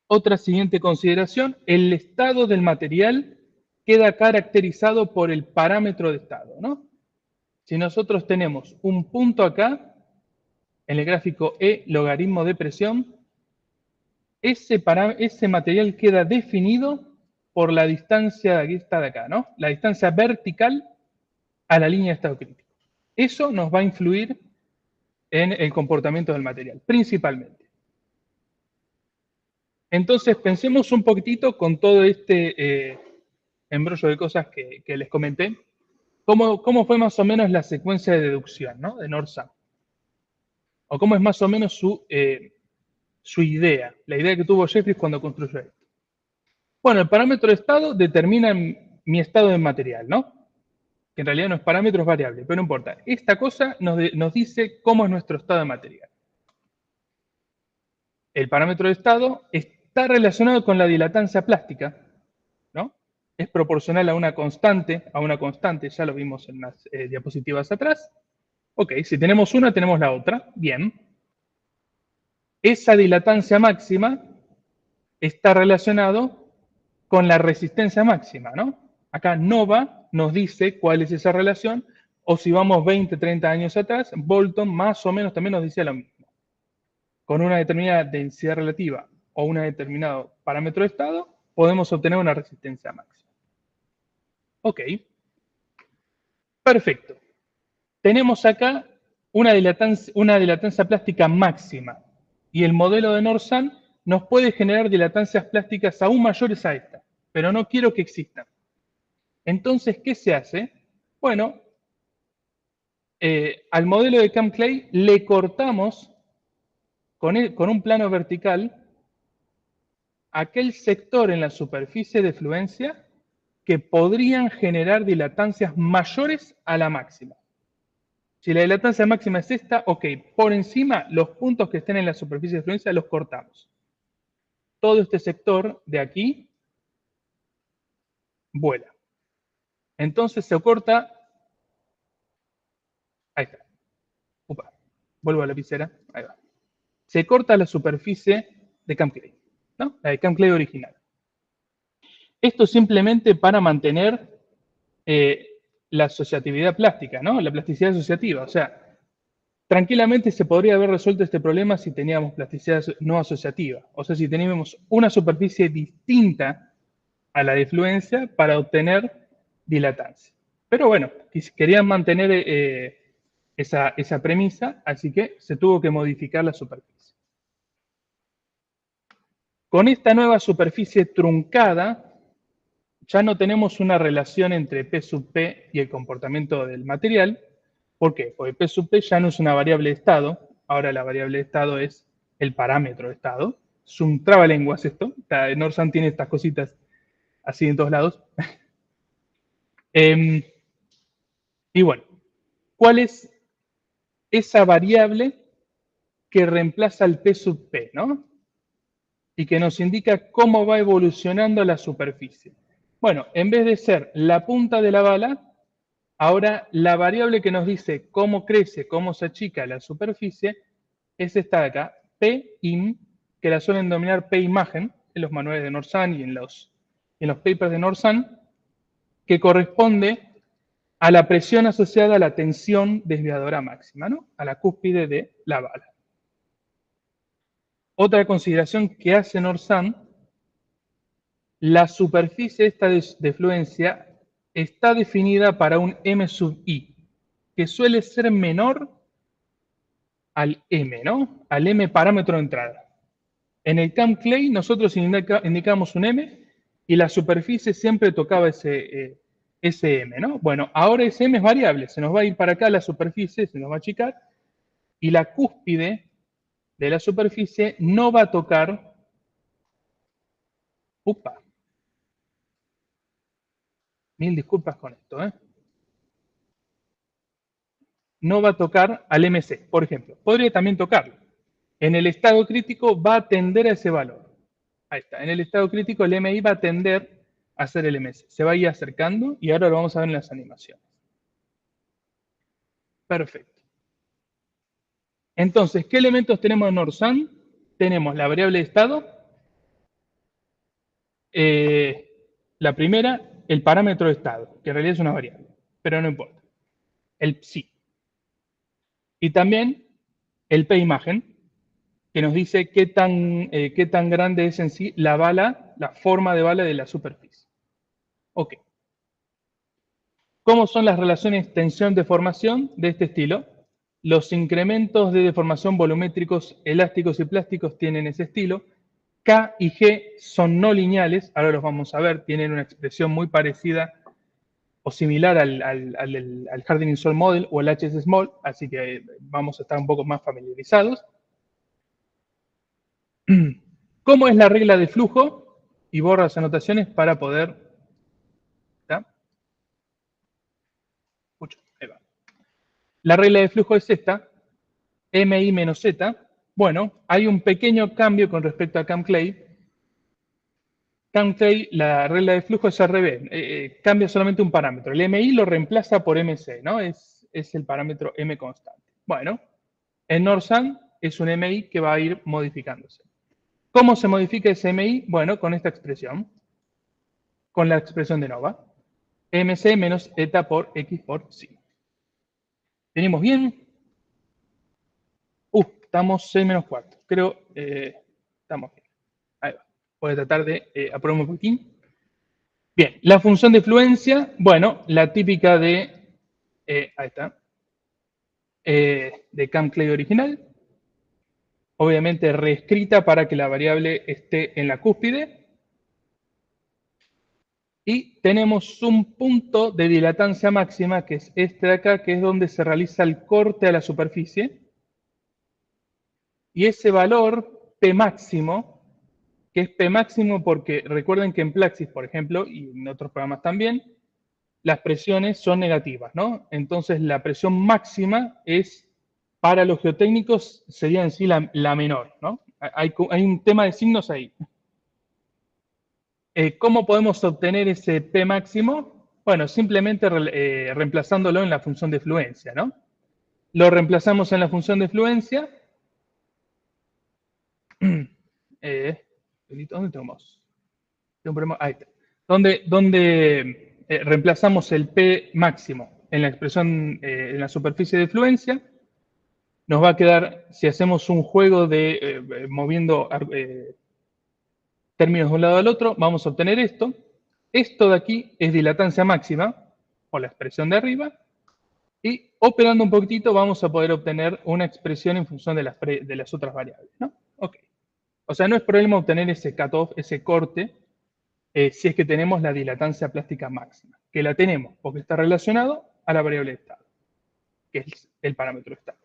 [SPEAKER 1] Otra siguiente consideración, el estado del material queda caracterizado por el parámetro de estado, ¿no? Si nosotros tenemos un punto acá, en el gráfico E logaritmo de presión, ese material queda definido por la distancia, aquí está de acá, ¿no? La distancia vertical a la línea de estado crítico. Eso nos va a influir en el comportamiento del material, principalmente. Entonces, pensemos un poquitito con todo este embrollo de cosas que les comenté, cómo fue más o menos la secuencia de deducción, ¿no? De North-Sun. O cómo es más o menos su idea, la idea que tuvo Jeffries cuando construyó esto. Bueno, el parámetro de estado determina mi estado de material, ¿no? Que en realidad no es parámetro, es variable, pero no importa. Esta cosa nos dice cómo es nuestro estado de material. El parámetro de estado está relacionado con la dilatancia plástica, ¿no? Es proporcional a una constante, ya lo vimos en las diapositivas atrás. Ok, si tenemos una, tenemos la otra, bien. Esa dilatancia máxima está relacionado con la resistencia máxima, ¿no? Acá Nova nos dice cuál es esa relación, o si vamos 20, 30 años atrás, Bolton más o menos también nos decía lo mismo. Con una determinada densidad relativa o un determinado parámetro de estado, podemos obtener una resistencia máxima. Ok. Perfecto. Tenemos acá una dilatancia plástica máxima y el modelo de North-Sun nos puede generar dilatancias plásticas aún mayores a esta, pero no quiero que existan. Entonces, ¿qué se hace? Bueno, al modelo de Camp Clay le cortamos con un plano vertical aquel sector en la superficie de fluencia que podrían generar dilatancias mayores a la máxima. Si la dilatancia máxima es esta, ok, por encima los puntos que estén en la superficie de fluencia los cortamos. Todo este sector de aquí vuela. Entonces se corta, ahí está. Upa, vuelvo a la lapicera, ahí va. Se corta la superficie de Camp Clay, ¿no? La de Camp Clay original. Esto simplemente para mantener la asociatividad plástica, ¿no? La plasticidad asociativa. O sea, tranquilamente se podría haber resuelto este problema si teníamos plasticidad no asociativa. O sea, si teníamos una superficie distinta a la de fluencia para obtener dilatancia. Pero bueno, querían mantener esa premisa, así que se tuvo que modificar la superficie. Con esta nueva superficie truncada, ya no tenemos una relación entre P sub P y el comportamiento del material. ¿Por qué? Porque P sub P ya no es una variable de estado, ahora la variable de estado es el parámetro de estado. Es un trabalenguas esto. Norsan tiene estas cositas así en todos lados. Y bueno, ¿cuál es esa variable que reemplaza el P sub P, ¿no? Y que nos indica cómo va evolucionando la superficie. Bueno, en vez de ser la punta de la bala, ahora la variable que nos dice cómo crece, cómo se achica la superficie, es esta de acá, Pim, que la suelen denominar P-imagen en los manuales de Norsan y en los papers de Norsan, que corresponde a la presión asociada a la tensión desviadora máxima, ¿no? A la cúspide de la bala. Otra consideración que hace Norsan, la superficie esta de fluencia está definida para un M sub I, que suele ser menor al M, ¿no? Al M parámetro de entrada. En el Camp Clay nosotros indicamos un M y la superficie siempre tocaba ese M, ¿no? Bueno, ahora ese M es variable, se nos va a ir para acá la superficie, se nos va a achicar, y la cúspide de la superficie no va a tocar, mil disculpas con esto, no va a tocar al MC, por ejemplo. Podría también tocarlo. En el estado crítico va a tender a ese valor. Ahí está. En el estado crítico el MI va a tender a ser el MC. Se va a ir acercando y ahora lo vamos a ver en las animaciones. Perfecto. Entonces, ¿qué elementos tenemos en Norsan? Tenemos la variable de estado, la primera, el parámetro de estado, que en realidad es una variable, pero no importa. El psi. Y también el P-imagen, que nos dice qué tan grande es en sí la bala, la forma de bala de la superficie. Ok. ¿Cómo son las relaciones tensión-deformación de este estilo? Los incrementos de deformación volumétricos, elásticos y plásticos tienen ese estilo. K y G son no lineales, ahora los vamos a ver, tienen una expresión muy parecida o similar al Hardening-Sol Model o el HS Small, así que vamos a estar un poco más familiarizados. ¿Cómo es la regla de flujo? Y borro las anotaciones para poder... ¿está? Ahí va. La regla de flujo es esta, MI menos Z. Bueno, hay un pequeño cambio con respecto a Camp Clay. Camp Clay, la regla de flujo es al revés, cambia solamente un parámetro. El MI lo reemplaza por MC, ¿no? Es el parámetro M constante. Bueno, en Norsan es un MI que va a ir modificándose. ¿Cómo se modifica ese MI? Bueno, con esta expresión, con la expresión de Nova. MC menos eta por X por psi. ¿Venimos bien? Estamos 6 menos cuarto. Creo estamos bien. Ahí va. Voy a tratar de apurar un poquitín. Bien, la función de fluencia, bueno, la típica de, ahí está, de Camp Clay original. Obviamente reescrita para que la variable esté en la cúspide. Y tenemos un punto de dilatancia máxima, que es este de acá, que es donde se realiza el corte a la superficie. Y ese valor, P máximo, que es P máximo porque recuerden que en Plaxis, por ejemplo, y en otros programas también, las presiones son negativas, ¿no? Entonces la presión máxima es, para los geotécnicos, sería en sí la menor, ¿no? Hay un tema de signos ahí. ¿Cómo podemos obtener ese P máximo? Bueno, simplemente reemplazándolo en la función de fluencia, ¿no? Lo reemplazamos en la función de fluencia. ¿Dónde tenemos? Ahí está. Donde reemplazamos el P máximo en la expresión, en la superficie de fluencia, nos va a quedar, si hacemos un juego de moviendo términos de un lado al otro, vamos a obtener esto. Esto de aquí es dilatancia máxima, o la expresión de arriba, y operando un poquitito vamos a poder obtener una expresión en función de las otras variables, ¿no? Ok. O sea, no es problema obtener ese cutoff, ese corte, si es que tenemos la dilatancia plástica máxima, que la tenemos porque está relacionado a la variable de estado, que es el parámetro de estado.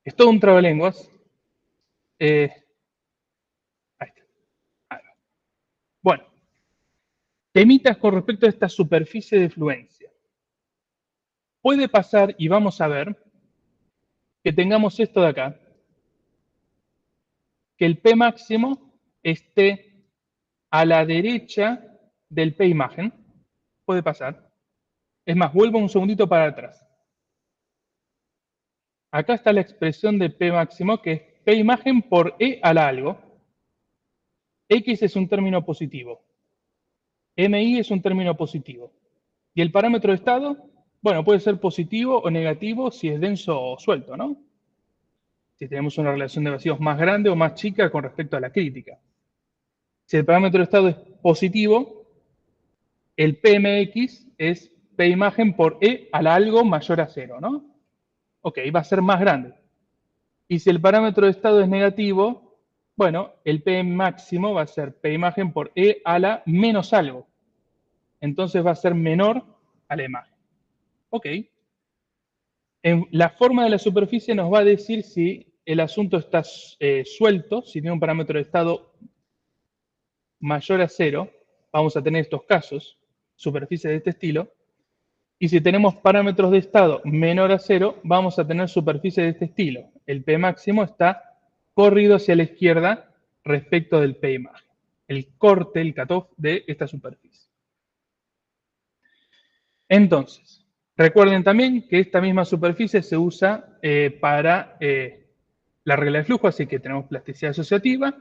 [SPEAKER 1] Es todo un trabalenguas. Ahí está. Ahí va. Bueno, temitas con respecto a esta superficie de fluencia. Puede pasar, y vamos a ver, que tengamos esto de acá, que el P máximo esté a la derecha del P imagen. Puede pasar. Es más, vuelvo un segundito para atrás. Acá está la expresión de P máximo, que es P imagen por E a la algo. X es un término positivo. MI es un término positivo. Y el parámetro de estado, bueno, puede ser positivo o negativo si es denso o suelto, ¿no? Si tenemos una relación de vacíos más grande o más chica con respecto a la crítica. Si el parámetro de estado es positivo, el PMX es P imagen por E a la algo mayor a 0, ¿no? Ok, va a ser más grande. Y si el parámetro de estado es negativo, bueno, el P máximo va a ser P imagen por E a la menos algo. Entonces va a ser menor a la imagen. Ok. En la forma de la superficie nos va a decir si el asunto está suelto, si tiene un parámetro de estado mayor a 0, vamos a tener estos casos, superficies de este estilo, y si tenemos parámetros de estado menor a 0, vamos a tener superficies de este estilo. El P máximo está corrido hacia la izquierda respecto del P imagen, el corte, el cutoff de esta superficie. Entonces, recuerden también que esta misma superficie se usa para la regla de flujo, así que tenemos plasticidad asociativa.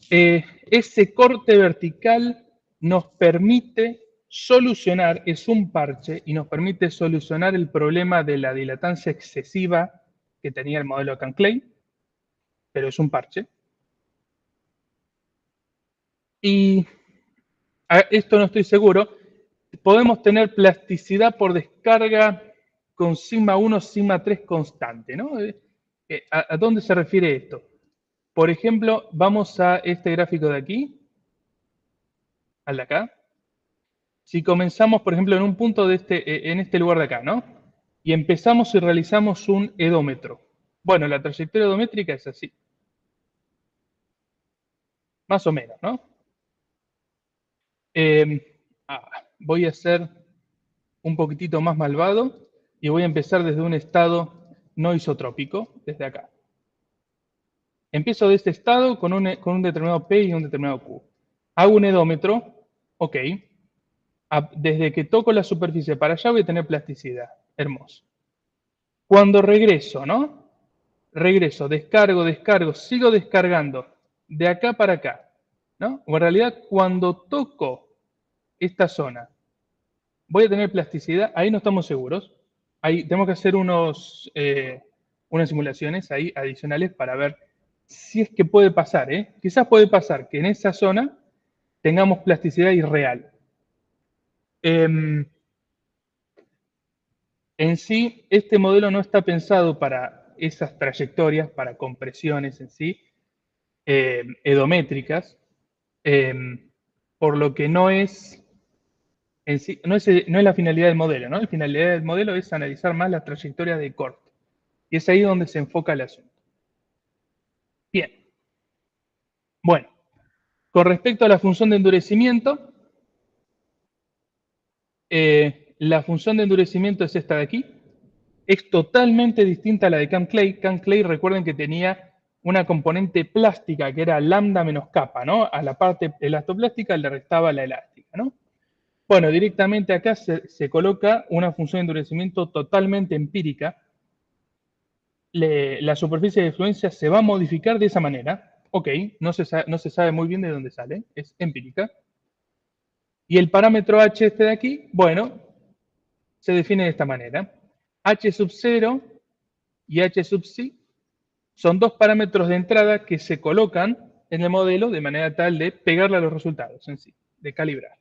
[SPEAKER 1] Ese corte vertical nos permite solucionar, es un parche, y nos permite solucionar el problema de la dilatancia excesiva que tenía el modelo Kahn-Klein, pero es un parche. Y a esto no estoy seguro. Podemos tener plasticidad por descarga con sigma 1, sigma 3 constante, ¿no? ¿A dónde se refiere esto? Por ejemplo, vamos a este gráfico de aquí, al de acá. Si comenzamos, por ejemplo, en un punto de en este lugar de acá, ¿no? Y empezamos y realizamos un edómetro. Bueno, la trayectoria odométrica es así. Más o menos, ¿no? Voy a ser un poquitito más malvado y voy a empezar desde un estado no isotrópico, desde acá. Empiezo de este estado con un determinado P y un determinado Q. Hago un edómetro, ok. Desde que toco la superficie para allá voy a tener plasticidad. Hermoso. Cuando regreso, ¿no? Regreso, descargo, sigo descargando de acá para acá, ¿no? O en realidad, cuando toco esta zona, voy a tener plasticidad, ahí no estamos seguros. Ahí tenemos que hacer unas simulaciones ahí adicionales para ver si es que puede pasar, ¿eh? Quizás puede pasar que en esa zona tengamos plasticidad irreal. En sí, este modelo no está pensado para esas trayectorias, para compresiones en sí, edométricas, por lo que no es en sí, no es la finalidad del modelo, ¿no? La finalidad del modelo es analizar más las trayectorias de corte. Y es ahí donde se enfoca el asunto. Bien. Bueno, con respecto a la función de endurecimiento, la función de endurecimiento es esta de aquí. Es totalmente distinta a la de Kahn-Klein. Kahn-Klein, recuerden que tenía una componente plástica que era lambda menos kappa, ¿no? A la parte elastoplástica le restaba la elástica, ¿no? Bueno, directamente acá se coloca una función de endurecimiento totalmente empírica. La superficie de fluencia se va a modificar de esa manera. Ok, no se sabe muy bien de dónde sale, es empírica. Y el parámetro h este de aquí, bueno, se define de esta manera. H sub 0 y H sub c son dos parámetros de entrada que se colocan en el modelo de manera tal de pegarle a los resultados en sí, de calibrar.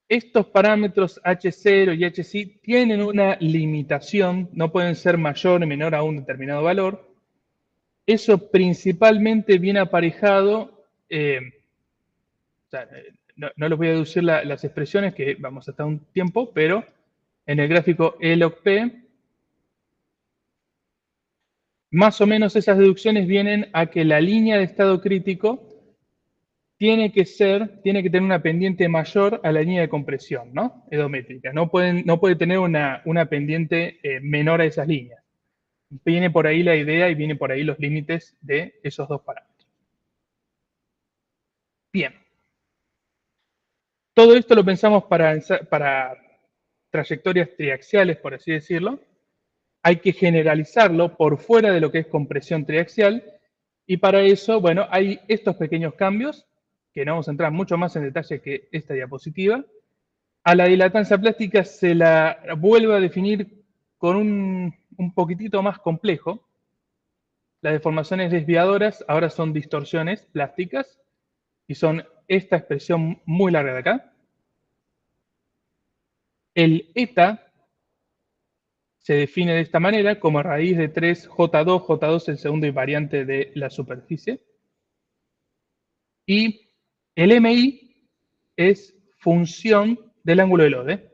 [SPEAKER 1] estos parámetros H0 y Hc tienen una limitación, no pueden ser mayor o menor a un determinado valor. Eso principalmente viene aparejado, o sea, no les voy a deducir las expresiones, que vamos a estar un tiempo, pero en el gráfico E log P, más o menos esas deducciones vienen a que la línea de estado crítico tiene que tener una pendiente mayor a la línea de compresión, ¿no? Edométrica. No puede tener una pendiente menor a esas líneas. Viene por ahí la idea y viene por ahí los límites de esos dos parámetros. Bien. Todo esto lo pensamos para trayectorias triaxiales, por así decirlo. Hay que generalizarlo por fuera de lo que es compresión triaxial. Y para eso, bueno, hay estos pequeños cambios, que no vamos a entrar mucho más en detalle que esta diapositiva. A la dilatancia plástica se la vuelve a definir con un poquitito más complejo. Las deformaciones desviadoras ahora son distorsiones plásticas y son esta expresión muy larga de acá. El eta se define de esta manera como raíz de 3J2, J2 el segundo invariante de la superficie. Y el MI es función del ángulo de Lode.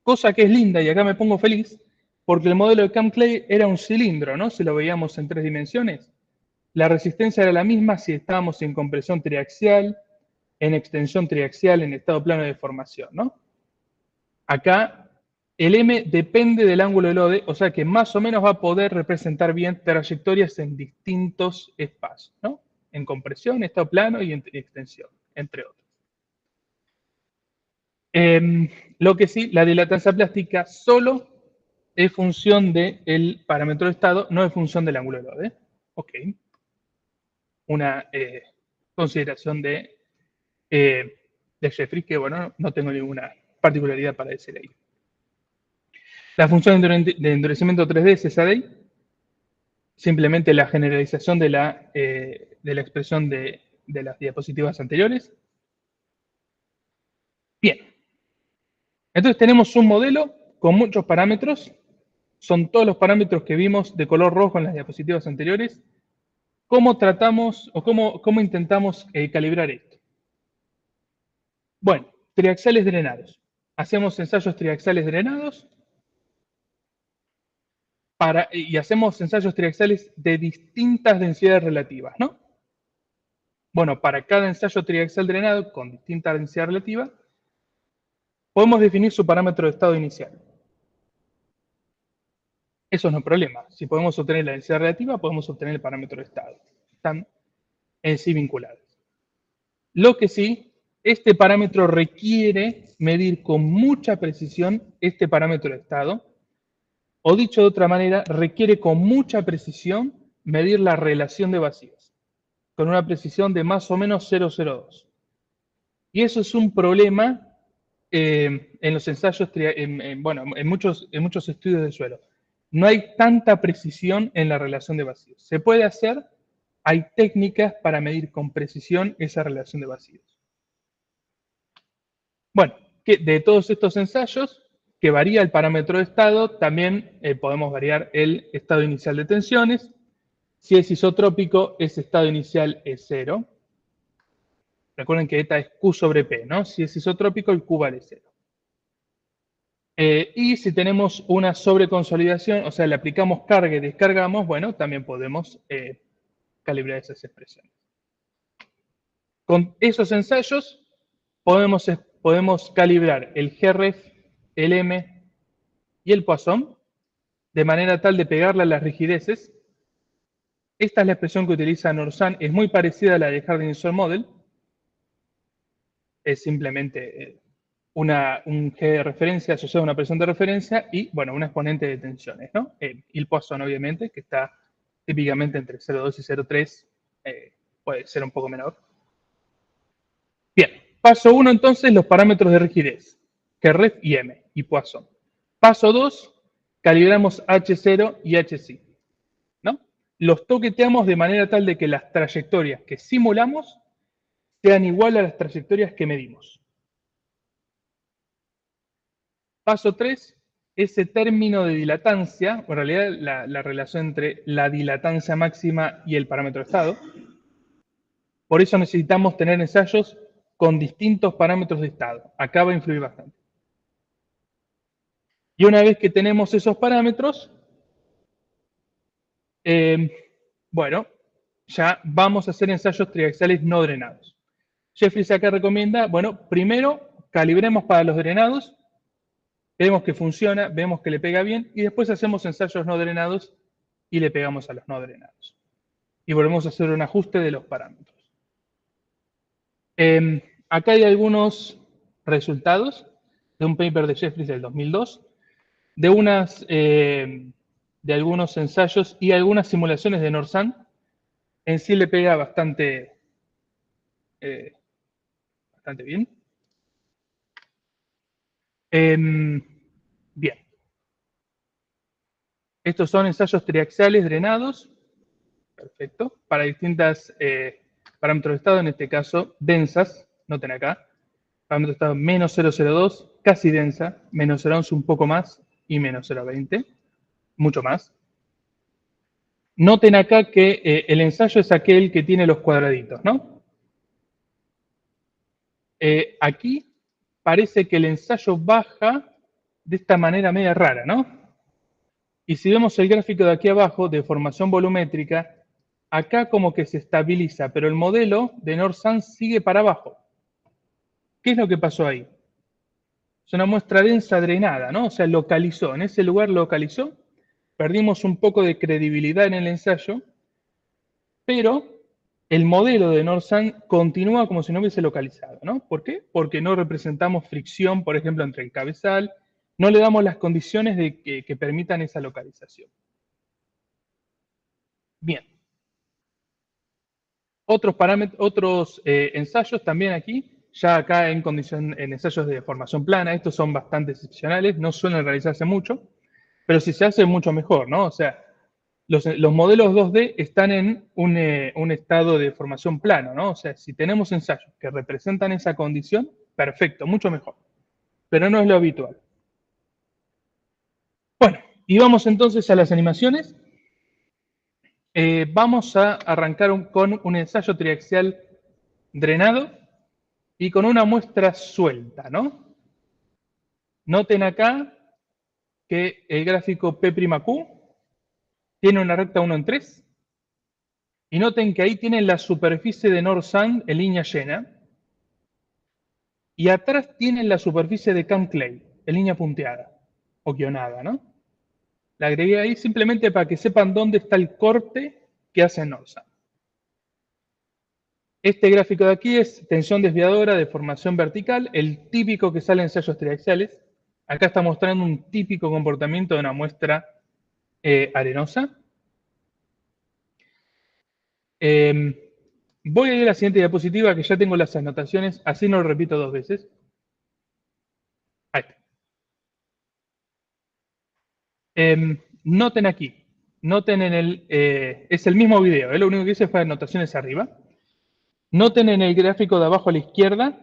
[SPEAKER 1] Cosa que es linda, y acá me pongo feliz, porque el modelo de Camp Clay era un cilindro, ¿no? Si lo veíamos en 3 dimensiones. La resistencia era la misma si estábamos en compresión triaxial, en extensión triaxial, en estado plano de deformación, ¿no? Acá el M depende del ángulo de Lode, o sea que más o menos va a poder representar bien trayectorias en distintos espacios, ¿no? En compresión, estado plano y en extensión, entre otros. Lo que sí, la dilatancia plástica solo es función del parámetro de estado, no es función del ángulo de Lode. Ok. Una consideración de Jeffrey, que bueno, no tengo ninguna particularidad para decir ahí. La función de endurecimiento 3D es esa de ahí. Simplemente la generalización de la expresión de las diapositivas anteriores. Bien. Entonces tenemos un modelo con muchos parámetros. Son todos los parámetros que vimos de color rojo en las diapositivas anteriores. ¿Cómo tratamos o cómo intentamos calibrar esto? Bueno, triaxiales drenados. Hacemos ensayos triaxiales drenados y hacemos ensayos triaxiales de distintas densidades relativas, ¿no? Bueno, para cada ensayo triaxial drenado con distinta densidad relativa, podemos definir su parámetro de estado inicial. Eso no es un problema. Si podemos obtener la densidad relativa, podemos obtener el parámetro de estado. Están en sí vinculados. Lo que sí, este parámetro requiere medir con mucha precisión este parámetro de estado, o dicho de otra manera, requiere con mucha precisión medir la relación de vacíos, con una precisión de más o menos 0,02. Y eso es un problema en los ensayos, en muchos estudios de suelo. No hay tanta precisión en la relación de vacíos. Se puede hacer, hay técnicas para medir con precisión esa relación de vacíos. Bueno, de todos estos ensayos, que varía el parámetro de estado, también podemos variar el estado inicial de tensiones. Si es isotrópico, ese estado inicial es 0. Recuerden que eta es Q sobre P, ¿no? Si es isotrópico, el Q vale 0. Y si tenemos una sobreconsolidación, o sea, le aplicamos carga y descargamos, bueno, también podemos calibrar esas expresiones. Con esos ensayos podemos calibrar el GRF, el M y el Poisson de manera tal de pegarle a las rigideces. Esta es la expresión que utiliza Norsan, es muy parecida a la de Harding-Solf Model. Es simplemente un G de referencia asociado a una presión de referencia y, bueno, una exponente de tensiones, ¿no? Y el Poisson, obviamente, que está típicamente entre 0,2 y 0,3, puede ser un poco menor. Bien, paso 1, entonces, los parámetros de rigidez, GRF y M, y Poisson. Paso 2, calibramos H0 y Hc, ¿no? Los toqueteamos de manera tal de que las trayectorias que simulamos sean iguales a las trayectorias que medimos. Paso 3, ese término de dilatancia, o en realidad la relación entre la dilatancia máxima y el parámetro de estado. Por eso necesitamos tener ensayos con distintos parámetros de estado. Acá va a influir bastante. Y una vez que tenemos esos parámetros, bueno, ya vamos a hacer ensayos triaxiales no drenados. Jeffries acá recomienda, bueno, primero calibremos para los drenados, vemos que funciona, vemos que le pega bien, y después hacemos ensayos no drenados y le pegamos a los no drenados. Y volvemos a hacer un ajuste de los parámetros. Acá hay algunos resultados de un paper de Jeffries del 2002, de algunos ensayos y algunas simulaciones de Norsan. En sí le pega bastante bien. Bien. Estos son ensayos triaxiales drenados. Perfecto. Para distintas parámetros de estado, en este caso densas. Noten acá. Parámetro de estado menos 0,02, casi densa. Menos 0,11 un poco más. Y menos 0,20. Mucho más. Noten acá que el ensayo es aquel que tiene los cuadraditos, ¿no? Aquí parece que el ensayo baja de esta manera media rara, ¿no? Y si vemos el gráfico de aquí abajo, de formación volumétrica, acá como que se estabiliza, pero el modelo de Norsan sigue para abajo. ¿Qué es lo que pasó ahí? Es una muestra densa drenada, ¿no? O sea, localizó, en ese lugar localizó, perdimos un poco de credibilidad en el ensayo, pero el modelo de Norsan continúa como si no hubiese localizado, ¿no? ¿Por qué? Porque no representamos fricción, por ejemplo, entre el cabezal, no le damos las condiciones de que permitan esa localización. Bien. Otros ensayos también aquí, ya acá en ensayos de formación plana, estos son bastante excepcionales, no suelen realizarse mucho, pero si se hace mucho mejor, ¿no? O sea, los modelos 2D están en un estado de formación plano, ¿no? O sea, si tenemos ensayos que representan esa condición, perfecto, mucho mejor. Pero no es lo habitual. Bueno, y vamos entonces a las animaciones. Vamos a arrancar con un ensayo triaxial drenado y con una muestra suelta, ¿no? Noten acá que el gráfico P'Q tiene una recta 1 en 3. Y noten que ahí tienen la superficie de Norsan en línea llena. Y atrás tienen la superficie de Camp Clay en línea punteada o guionada, ¿no? La agregué ahí simplemente para que sepan dónde está el corte que hace Norsan. Este gráfico de aquí es tensión desviadora de formación vertical, el típico que sale en ensayos triaxiales. Acá está mostrando un típico comportamiento de una muestra arenosa. Voy a ir a la siguiente diapositiva, que ya tengo las anotaciones, así no lo repito dos veces. Ahí está. Noten aquí, noten es el mismo video, lo único que hice fue anotaciones arriba. Noten en el gráfico de abajo a la izquierda,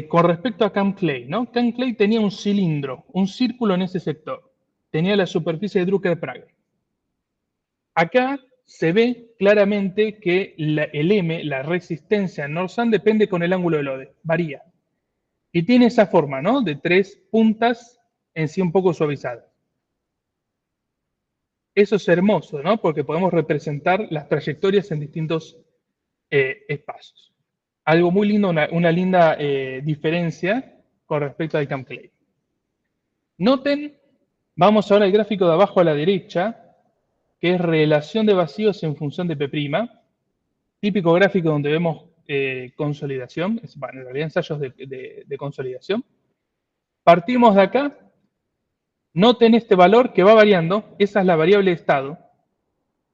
[SPEAKER 1] con respecto a Camp Clay, ¿no? Camp Clay tenía un cilindro, un círculo en ese sector. Tenía la superficie de Drucker-Prager. Acá se ve claramente que el M, la resistencia en Norsan, depende con el ángulo de Lode, varía. Y tiene esa forma, ¿no? De 3 puntas en sí un poco suavizadas. Eso es hermoso, ¿no? Porque podemos representar las trayectorias en distintos espacios. Algo muy lindo, una linda diferencia con respecto al Camp Clay. Noten, vamos ahora al gráfico de abajo a la derecha, que es relación de vacíos en función de P', típico gráfico donde vemos consolidación, bueno, en realidad ensayos de consolidación. Partimos de acá, noten este valor que va variando, esa es la variable de estado,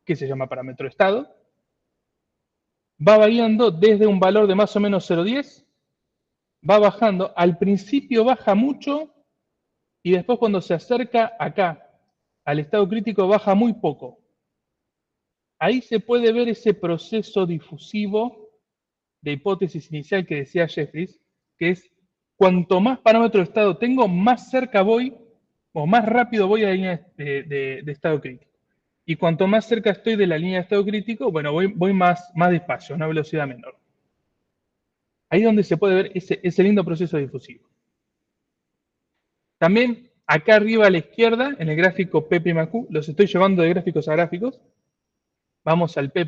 [SPEAKER 1] que se llama parámetro de estado, va variando desde un valor de más o menos 0,10, va bajando, al principio baja mucho, y después cuando se acerca acá, al estado crítico, baja muy poco. Ahí se puede ver ese proceso difusivo de hipótesis inicial que decía Jeffries, que es cuanto más parámetros de estado tengo, más cerca voy, o más rápido voy a la línea de estado crítico. Y cuanto más cerca estoy de la línea de estado crítico, bueno, voy más despacio, a una velocidad menor. Ahí es donde se puede ver ese lindo proceso difusivo. También acá arriba a la izquierda, en el gráfico P', los estoy llevando de gráficos a gráficos. Vamos al P'.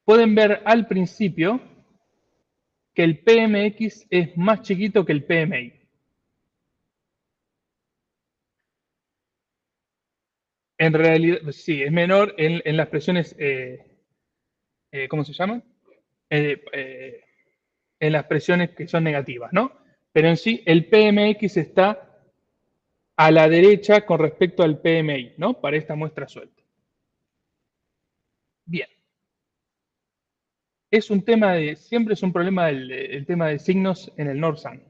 [SPEAKER 1] Pueden ver al principio que el PMX es más chiquito que el PMI. En realidad, sí, es menor en las presiones, ¿cómo se llaman? En las presiones que son negativas, ¿no? Pero en sí, el PMX está a la derecha con respecto al PMI, ¿no? Para esta muestra suelta. Bien. Es un tema siempre es un problema el tema de signos en el NORSAN,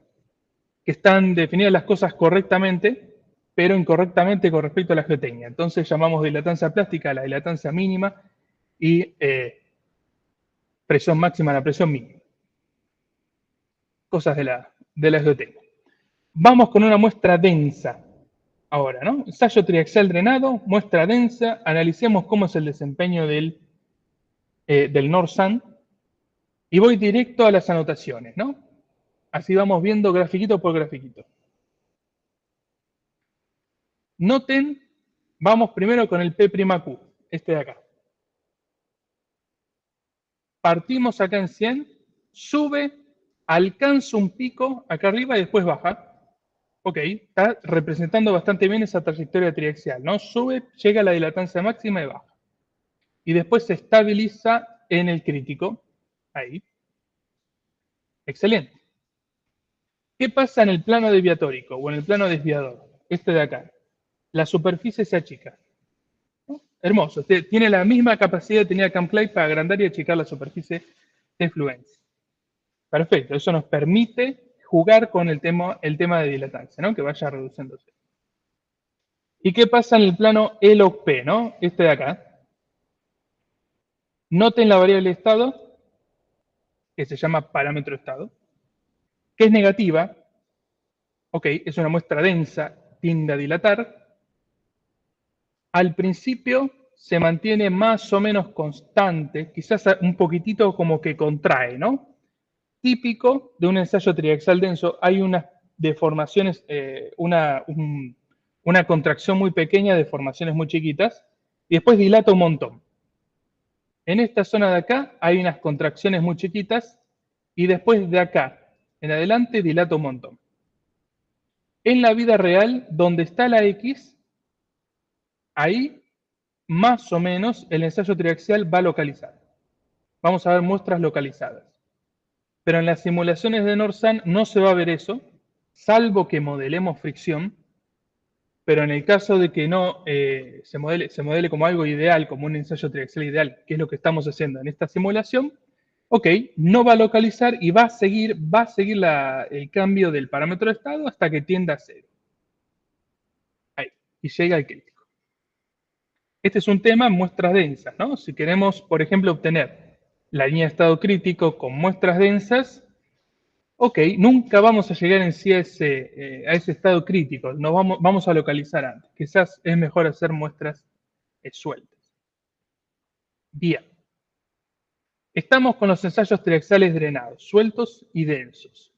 [SPEAKER 1] que están definidas las cosas correctamente, pero incorrectamente con respecto a la geotecnia. Entonces llamamos dilatancia plástica a la dilatancia mínima y presión máxima a la presión mínima. Cosas de la geotecnia. Vamos con una muestra densa ahora, ¿no? Ensayo triaxial drenado, muestra densa, analicemos cómo es el desempeño del NORSAN y voy directo a las anotaciones, ¿no? Así vamos viendo grafiquito por grafiquito. Noten, vamos primero con el P', este de acá. Partimos acá en 100, sube, alcanza un pico acá arriba y después baja. Ok, está representando bastante bien esa trayectoria triaxial, ¿no? Sube, llega a la dilatancia máxima y baja. Y después se estabiliza en el crítico. Ahí. Excelente. ¿Qué pasa en el plano deviatórico o en el plano desviador? Este de acá. La superficie se achica. ¿No? Hermoso. Tiene la misma capacidad que tenía CamClay para agrandar y achicar la superficie de fluencia. Perfecto. Eso nos permite jugar con el tema de dilatancia, ¿no? Que vaya reduciéndose. ¿Y qué pasa en el plano ELOP, ¿no? Este de acá. Noten la variable de estado, que se llama parámetro de estado, que es negativa. Ok, es una muestra densa, tiende a dilatar. Al principio se mantiene más o menos constante, quizás un poquitito como que contrae, ¿no? Típico de un ensayo triaxial denso, hay unas deformaciones, una contracción muy pequeña, deformaciones muy chiquitas, y después dilata un montón. En esta zona de acá hay unas contracciones muy chiquitas, y después de acá en adelante dilata un montón. En la vida real, donde está la X, ahí más o menos el ensayo triaxial va a localizar. Vamos a ver muestras localizadas. Pero en las simulaciones de NORSAN no se va a ver eso, salvo que modelemos fricción. Pero en el caso de que no se modele como algo ideal, como un ensayo triaxial ideal, que es lo que estamos haciendo en esta simulación, ok, no va a localizar y va a seguir el cambio del parámetro de estado hasta que tienda a cero. Ahí, y llega al crítico. Este es un tema en muestras densas, ¿no? Si queremos, por ejemplo, obtener la línea de estado crítico con muestras densas, ok, nunca vamos a llegar en sí a ese estado crítico, vamos a localizar antes. Quizás es mejor hacer muestras sueltas. Bien. Estamos con los ensayos triaxiales drenados, sueltos y densos.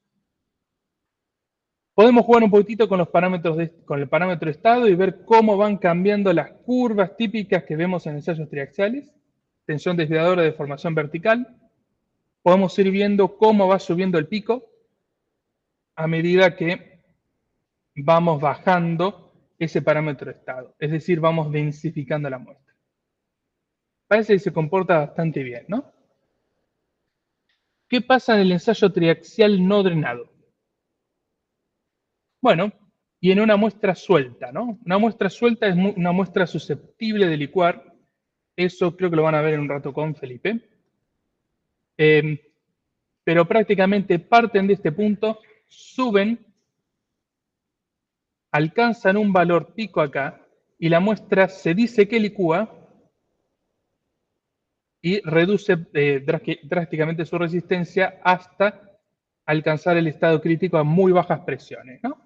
[SPEAKER 1] Podemos jugar un poquitito con los parámetros con el parámetro de estado y ver cómo van cambiando las curvas típicas que vemos en ensayos triaxiales, tensión desviadora de deformación vertical. Podemos ir viendo cómo va subiendo el pico a medida que vamos bajando ese parámetro de estado, es decir, vamos densificando la muestra. Parece que se comporta bastante bien, ¿no? ¿Qué pasa en el ensayo triaxial no drenado? Bueno, y en una muestra suelta, ¿no? Una muestra suelta es una muestra susceptible de licuar. Eso creo que lo van a ver en un rato con Felipe. Pero prácticamente parten de este punto, suben, alcanzan un valor pico acá, y la muestra se dice que licúa y reduce drásticamente su resistencia hasta alcanzar el estado crítico a muy bajas presiones, ¿no?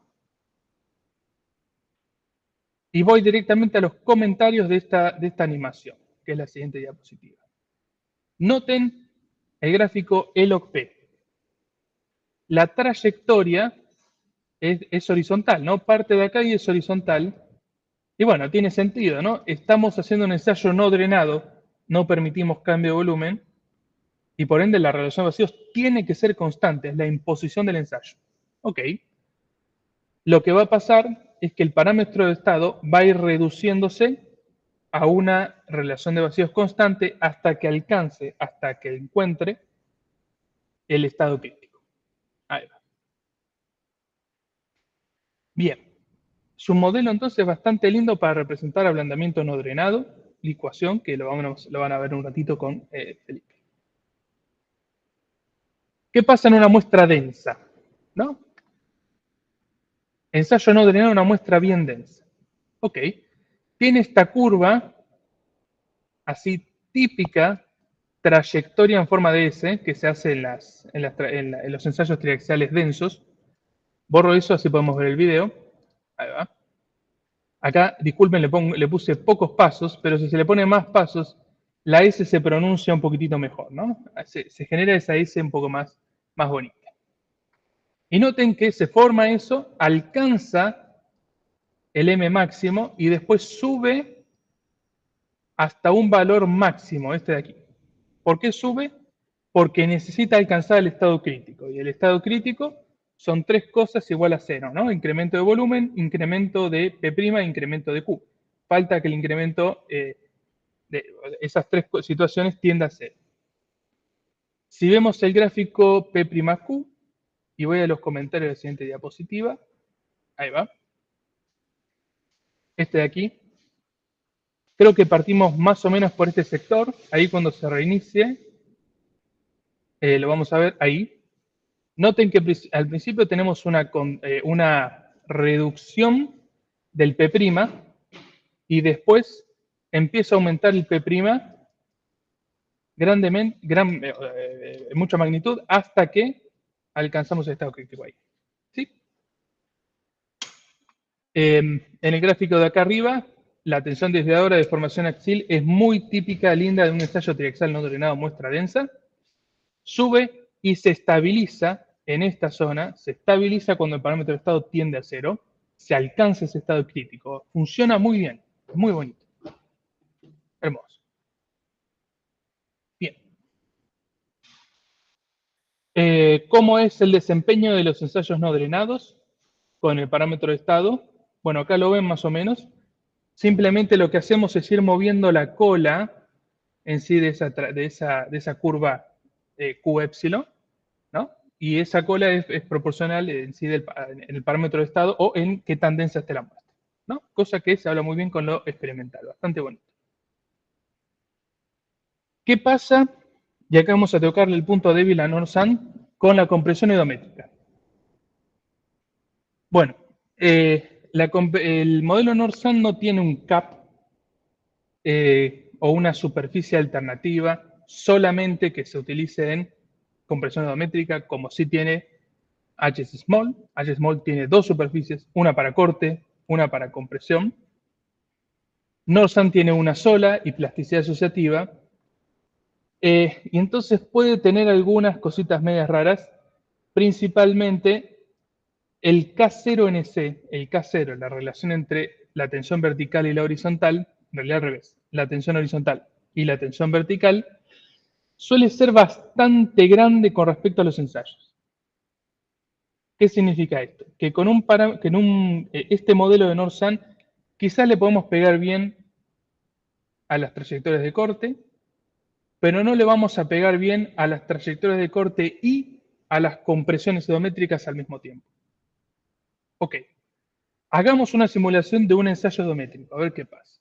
[SPEAKER 1] Y voy directamente a los comentarios de esta animación, que es la siguiente diapositiva. Noten el gráfico ELOC-P. La trayectoria es horizontal, ¿no? Parte de acá y es horizontal. Y bueno, tiene sentido, ¿no? Estamos haciendo un ensayo no drenado, no permitimos cambio de volumen, y por ende la relación de vacíos tiene que ser constante, es la imposición del ensayo. Ok. Lo que va a pasar es que el parámetro de estado va a ir reduciéndose a una relación de vacíos constante hasta que alcance, hasta que encuentre el estado crítico. Ahí va. Bien. Su modelo entonces es bastante lindo para representar ablandamiento no drenado, licuación, que lo van a ver un ratito con Felipe. ¿Qué pasa en una muestra densa? ¿No? Ensayo no drenado, una muestra bien densa. Ok. Tiene esta curva, así típica, trayectoria en forma de S, que se hace en los ensayos triaxiales densos. Borro eso, así podemos ver el video. Ahí va. Acá, disculpen, le puse pocos pasos, pero si se le pone más pasos, la S se pronuncia un poquitito mejor, ¿no? Se genera esa S un poco más bonita. Y noten que se forma eso, alcanza el M máximo y después sube hasta un valor máximo, este de aquí. ¿Por qué sube? Porque necesita alcanzar el estado crítico. Y el estado crítico son tres cosas igual a cero, ¿no? Incremento de volumen, incremento de P', incremento de Q. Falta que el incremento de esas tres situaciones tienda a cero. Si vemos el gráfico P''Q, y voy a los comentarios de la siguiente diapositiva, ahí va. Este de aquí. Creo que partimos más o menos por este sector. Ahí cuando se reinicie, lo vamos a ver ahí. Noten que al principio tenemos una reducción del P' y después empieza a aumentar el P' grandemente, en mucha magnitud, hasta que alcanzamos el estado crítico ahí. ¿Sí? En el gráfico de acá arriba, la tensión desviadora de formación axial es muy típica, linda, de un ensayo triaxial no drenado muestra densa. Sube y se estabiliza en esta zona, se estabiliza cuando el parámetro de estado tiende a cero, se alcanza ese estado crítico. Funciona muy bien, muy bonito. Hermoso. Bien. ¿Cómo es el desempeño de los ensayos no drenados con el parámetro de estado? Bueno, acá lo ven más o menos. Simplemente lo que hacemos es ir moviendo la cola en sí de esa curva Q epsilon, ¿no? Y esa cola es proporcional en sí en el parámetro de estado o en qué tan densa esté la muestra, ¿no? Cosa que se habla muy bien con lo experimental, bastante bonito. ¿Qué pasa? Y acá vamos a tocarle el punto débil a NORSAN con la compresión idométrica. Bueno, el modelo NORSAN no tiene un CAP o una superficie alternativa solamente que se utilice en compresión idométrica, como sí tiene HS-Small. HS-Small tiene dos superficies, una para corte, una para compresión. NORSAN tiene una sola y plasticidad asociativa. Y entonces puede tener algunas cositas medias raras, principalmente el K0NC, el K0, la relación entre la tensión vertical y la horizontal, en realidad al revés, la tensión horizontal y la tensión vertical, suele ser bastante grande con respecto a los ensayos. ¿Qué significa esto? Que este modelo de NORSAN quizás le podemos pegar bien a las trayectorias de corte, pero no le vamos a pegar bien a las trayectorias de corte y a las compresiones idométricas al mismo tiempo. Ok, hagamos una simulación de un ensayo idométrico, a ver qué pasa.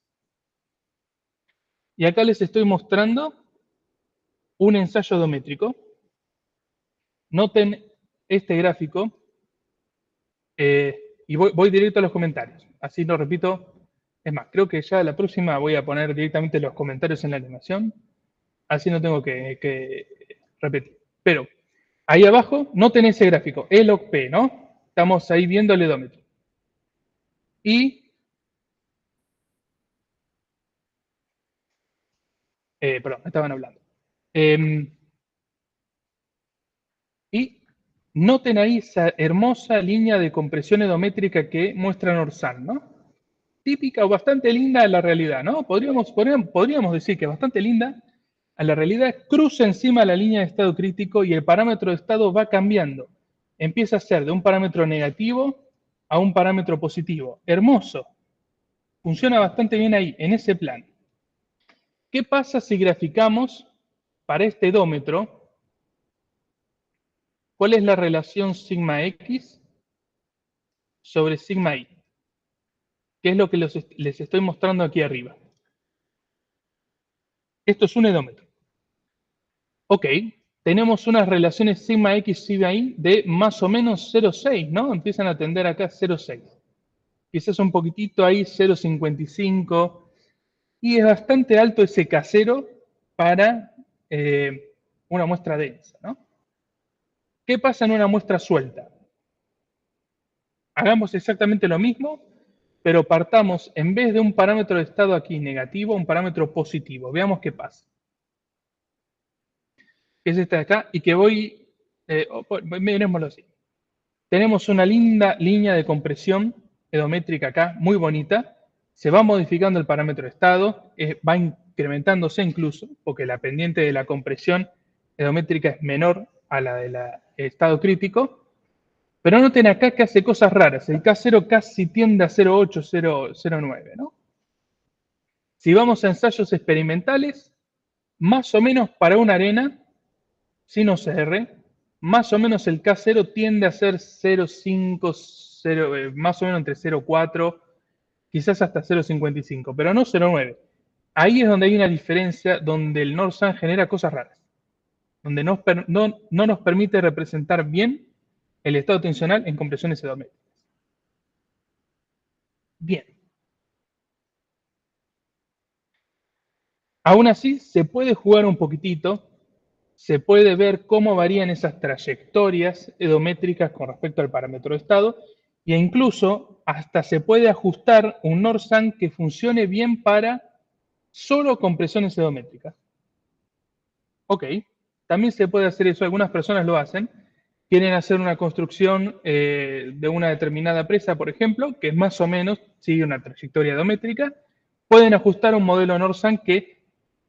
[SPEAKER 1] Y acá les estoy mostrando un ensayo idométrico. Noten este gráfico y voy directo a los comentarios. Así lo repito. Es más, creo que ya la próxima voy a poner directamente los comentarios en la animación. Así no tengo que repetir. Pero Ahí abajo, noten ese gráfico, E log P, ¿no? Estamos ahí viendo el edómetro. Perdón, me estaban hablando. Y noten ahí esa hermosa línea de compresión edométrica que muestra Norsan, ¿no? Típica o bastante linda a la realidad, ¿no? Podríamos decir que bastante linda a la realidad, cruza encima la línea de estado crítico y el parámetro de estado va cambiando. Empieza a ser de un parámetro negativo a un parámetro positivo. Hermoso. Funciona bastante bien ahí, en ese plan. ¿Qué pasa si graficamos para este edómetro? ¿Cuál es la relación sigma x sobre sigma y? ¿Qué es lo que les estoy mostrando aquí arriba? Esto es un edómetro. Ok, tenemos unas relaciones sigma x, sigma y de más o menos 0,6, ¿no? Empiezan a tender acá 0,6. Quizás un poquitito ahí 0,55. Y es bastante alto ese casero para una muestra densa, ¿no? ¿Qué pasa en una muestra suelta? Hagamos exactamente lo mismo, pero partamos, en vez de un parámetro de estado aquí negativo, un parámetro positivo. Veamos qué pasa. Es este de acá, y que miremoslo así. Tenemos una linda línea de compresión edométrica acá, muy bonita. Se va modificando el parámetro de estado, va incrementándose incluso, porque la pendiente de la compresión edométrica es menor a la del estado crítico. Pero noten acá que hace cosas raras. El K0 casi tiende a 0,8, 0,9, ¿no? Si vamos a ensayos experimentales, más o menos para una arena, sin OCR, más o menos el K0 tiende a ser 0,5, más o menos entre 0,4, quizás hasta 0,55, pero no 0,9. Ahí es donde hay una diferencia, donde el Norsan genera cosas raras, donde no nos permite representar bien el estado tensional en compresiones edométricas. Bien. Aún así, se puede jugar un poquitito, se puede ver cómo varían esas trayectorias edométricas con respecto al parámetro de estado, e incluso hasta se puede ajustar un Norsan que funcione bien para solo compresiones edométricas. Ok, también se puede hacer eso, algunas personas lo hacen, quieren hacer una construcción de una determinada presa, por ejemplo, que más o menos sigue una trayectoria edométrica, pueden ajustar un modelo Norsan que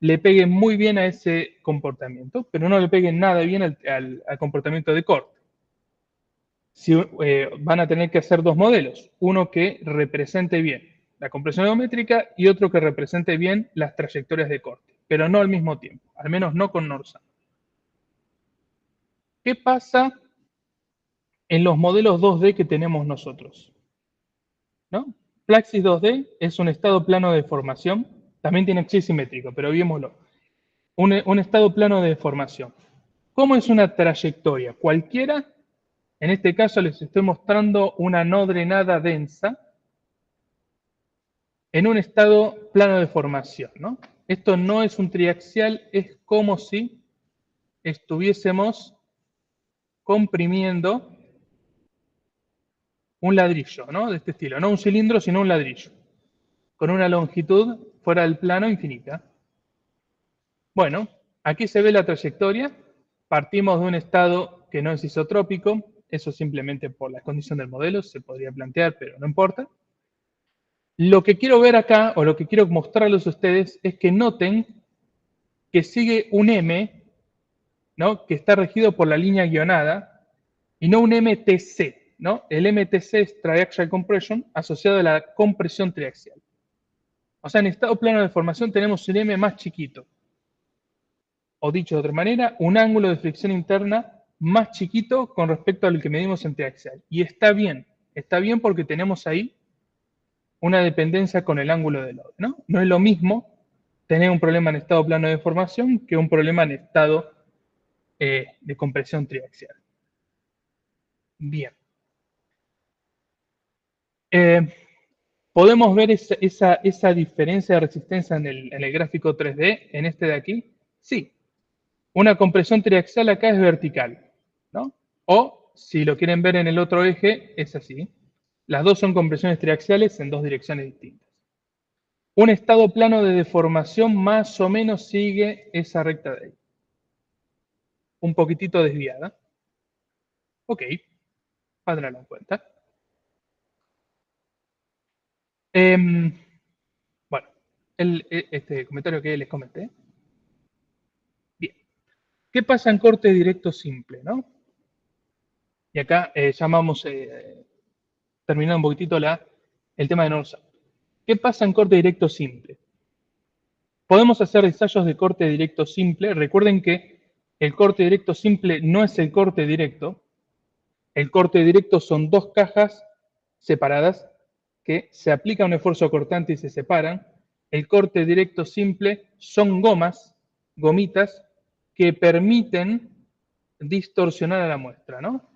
[SPEAKER 1] le pegue muy bien a ese comportamiento, pero no le pegue nada bien al comportamiento de corte. Van a tener que hacer dos modelos, uno que represente bien la compresión edométrica y otro que represente bien las trayectorias de corte, pero no al mismo tiempo, al menos no con Norsan. ¿Qué pasa en los modelos 2D que tenemos nosotros? ¿No? Plaxis 2D es un estado plano de deformación, también tiene axis simétrico, pero viémoslo. Un estado plano de deformación. ¿Cómo es una trayectoria? Cualquiera, en este caso les estoy mostrando una no drenada densa en un estado plano de deformación, ¿no? Esto no es un triaxial, es como si estuviésemos comprimiendo un ladrillo, ¿no? De este estilo, no un cilindro, sino un ladrillo, con una longitud fuera del plano infinita. Bueno, aquí se ve la trayectoria, partimos de un estado que no es isotrópico, eso simplemente por la condición del modelo se podría plantear, pero no importa. Lo que quiero ver acá, o lo que quiero mostrarles a ustedes, es que noten que sigue un M, ¿no? Que está regido por la línea guionada, y no un MTC, ¿no? El MTC es Triaxial Compression, asociado a la compresión triaxial. O sea, en estado plano de deformación tenemos un M más chiquito. O dicho de otra manera, un ángulo de fricción interna más chiquito con respecto al que medimos en triaxial. Y está bien porque tenemos ahí una dependencia con el ángulo de load, ¿no? No es lo mismo tener un problema en estado plano de deformación que un problema en estado de compresión triaxial. Bien. ¿Podemos ver esa diferencia de resistencia en el gráfico 3D, en este de aquí? Sí. Una compresión triaxial acá es vertical. ¿no? O, si lo quieren ver en el otro eje, es así. Las dos son compresiones triaxiales en dos direcciones distintas. Un estado plano de deformación más o menos sigue esa recta de ahí. Un poquitito desviada. Ok, para tenerlo en cuenta. Bueno, este comentario que les comenté. Bien. ¿Qué pasa en corte directo simple, no? Y acá ya vamos terminando un poquitito el tema de North-South. ¿Qué pasa en corte directo simple? Podemos hacer ensayos de corte directo simple. Recuerden que el corte directo simple no es el corte directo. El corte directo son dos cajas separadas que se aplica un esfuerzo cortante y se separan. El corte directo simple son gomitas, que permiten distorsionar a la muestra, ¿no?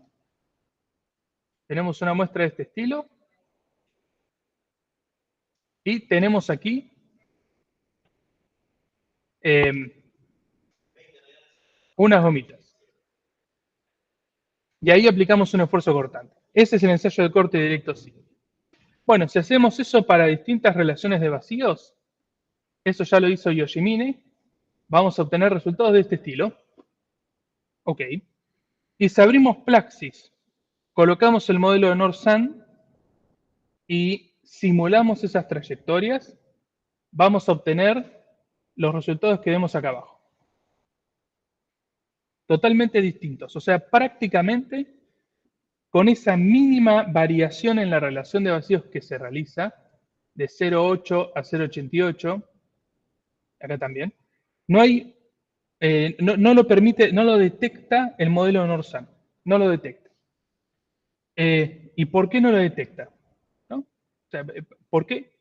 [SPEAKER 1] Tenemos una muestra de este estilo. Y tenemos aquí unas gomitas. Y ahí aplicamos un esfuerzo cortante. Ese es el ensayo de corte directo simple. Bueno, si hacemos eso para distintas relaciones de vacíos, eso ya lo hizo Yoshimine, vamos a obtener resultados de este estilo. Ok. Y si abrimos Plaxis, colocamos el modelo de North-Sun y simulamos esas trayectorias, vamos a obtener los resultados que vemos acá abajo. Totalmente distintos. O sea, prácticamente con esa mínima variación en la relación de vacíos que se realiza, de 0,8 a 0,88, acá también, no hay, no lo permite, no lo detecta el modelo de North-Sun, no lo detecta. ¿Y por qué no lo detecta? ¿No? O sea, ¿por qué?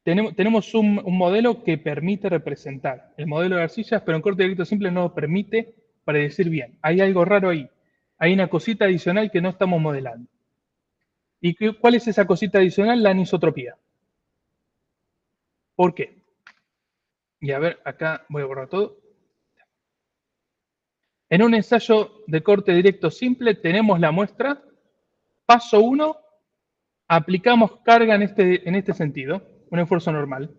[SPEAKER 1] Tenemos un modelo que permite representar el modelo de arcillas, pero en corte directo simple no lo permite predecir bien. Hay algo raro ahí. Hay una cosita adicional que no estamos modelando. ¿Y cuál es esa cosita adicional? La anisotropía. ¿Por qué? Y a ver, acá voy a borrar todo. En un ensayo de corte directo simple tenemos la muestra. Paso 1, aplicamos carga en este sentido, un esfuerzo normal.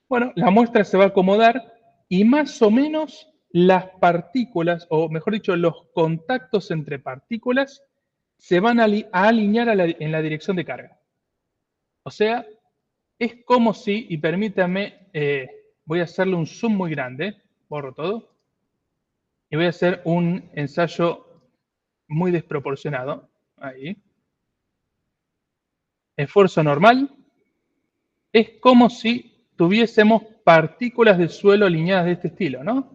[SPEAKER 1] Bueno, la muestra se va a acomodar y más o menos las partículas, o mejor dicho, los contactos entre partículas se van a alinear en la dirección de carga. O sea, es como si, y permítame, voy a hacerle un zoom muy grande, borro todo, y voy a hacer un ensayo muy desproporcionado, ahí. Esfuerzo normal, es como si tuviésemos partículas de suelo alineadas de este estilo, ¿no?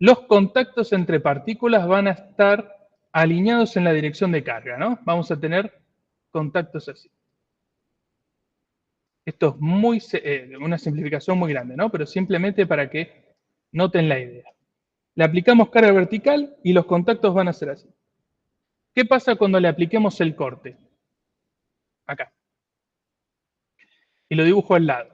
[SPEAKER 1] Los contactos entre partículas van a estar alineados en la dirección de carga, ¿no? Vamos a tener contactos así. Esto es una simplificación muy grande, ¿no? Pero simplemente para que noten la idea. Le aplicamos carga vertical y los contactos van a ser así. ¿Qué pasa cuando le apliquemos el corte? Acá. Y lo dibujo al lado.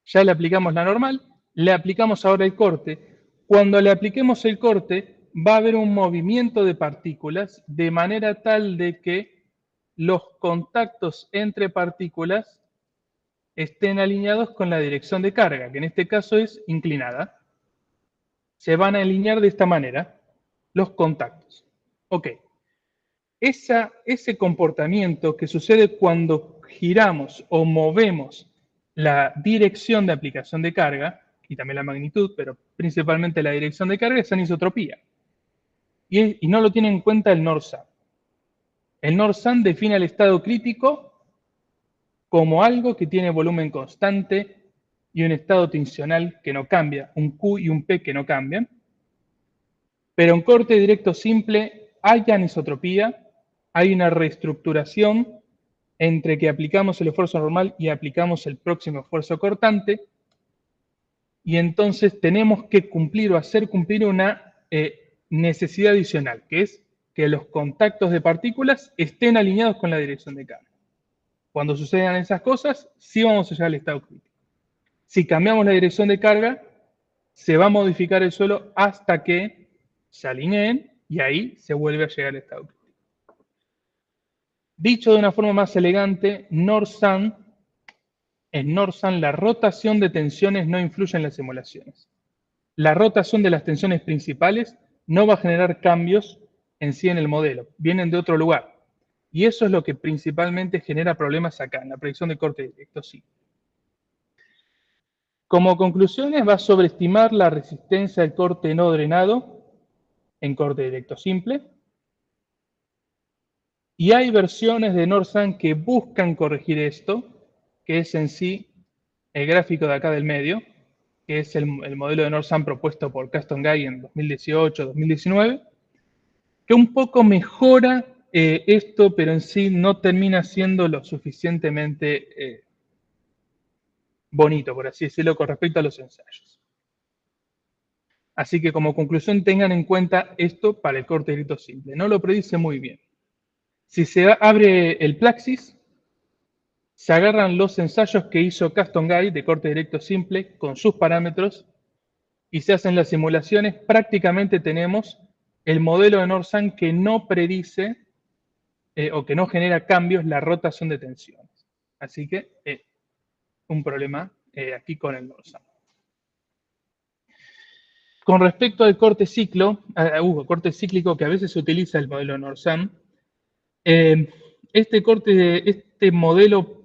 [SPEAKER 1] Ya le aplicamos la normal, le aplicamos ahora el corte. Cuando le apliquemos el corte, va a haber un movimiento de partículas de manera tal de que los contactos entre partículas estén alineados con la dirección de carga, que en este caso es inclinada. Se van a alinear de esta manera los contactos. Ok. Ese comportamiento que sucede cuando giramos o movemos la dirección de aplicación de carga, y también la magnitud, pero principalmente la dirección de carga, es anisotropía. Y no lo tiene en cuenta el North-Sun. El North-Sun define el estado crítico como algo que tiene volumen constante y un estado tensional que no cambia, un Q y un P que no cambian. Pero en corte directo simple hay anisotropía, hay una reestructuración entre que aplicamos el esfuerzo normal y aplicamos el próximo esfuerzo cortante, y entonces tenemos que cumplir o hacer cumplir una necesidad adicional, que es que los contactos de partículas estén alineados con la dirección de carga. Cuando sucedan esas cosas, sí vamos a llegar al estado crítico. Si cambiamos la dirección de carga, se va a modificar el suelo hasta que se alineen y ahí se vuelve a llegar al estado crítico. Dicho de una forma más elegante, en NORSAN la rotación de tensiones no influye en las simulaciones. La rotación de las tensiones principales no va a generar cambios en sí en el modelo, vienen de otro lugar. Y eso es lo que principalmente genera problemas acá, en la predicción de corte directo, sí. Como conclusiones, va a sobreestimar la resistencia del corte no drenado en corte directo simple. Y hay versiones de NORSAN que buscan corregir esto, que es en sí el gráfico de acá del medio, que es el modelo de NORSAN propuesto por Caston Guy en 2018-2019, que un poco mejora esto, pero en sí no termina siendo lo suficientemente bonito, por así decirlo, con respecto a los ensayos. Así que como conclusión tengan en cuenta esto para el corte directo simple. No lo predice muy bien. Si se abre el Plaxis, se agarran los ensayos que hizo Caston Guy de corte directo simple con sus parámetros y se hacen las simulaciones. Prácticamente tenemos el modelo de NORSAN que no predice o que no genera cambios la rotación de tensiones. Así que un problema aquí con el NORSAN. Con respecto al corte corte cíclico que a veces se utiliza el modelo NORSAN, este modelo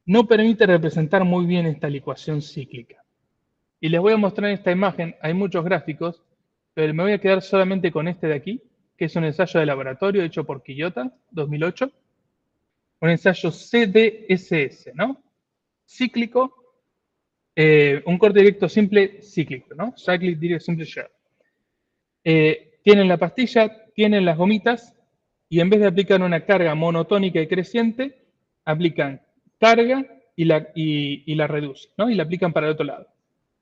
[SPEAKER 1] no permite representar muy bien esta licuación cíclica. Y les voy a mostrar en esta imagen, hay muchos gráficos, pero me voy a quedar solamente con este de aquí, que es un ensayo de laboratorio hecho por Quillota, 2008. Un ensayo CDSS, ¿no? Cíclico, un corte directo simple cíclico, ¿no? Cyclic Direct Simple Share. Tienen la pastilla, tienen las gomitas, y en vez de aplicar una carga monotónica y creciente, aplican carga y la reducen, ¿no? Y la aplican para el otro lado.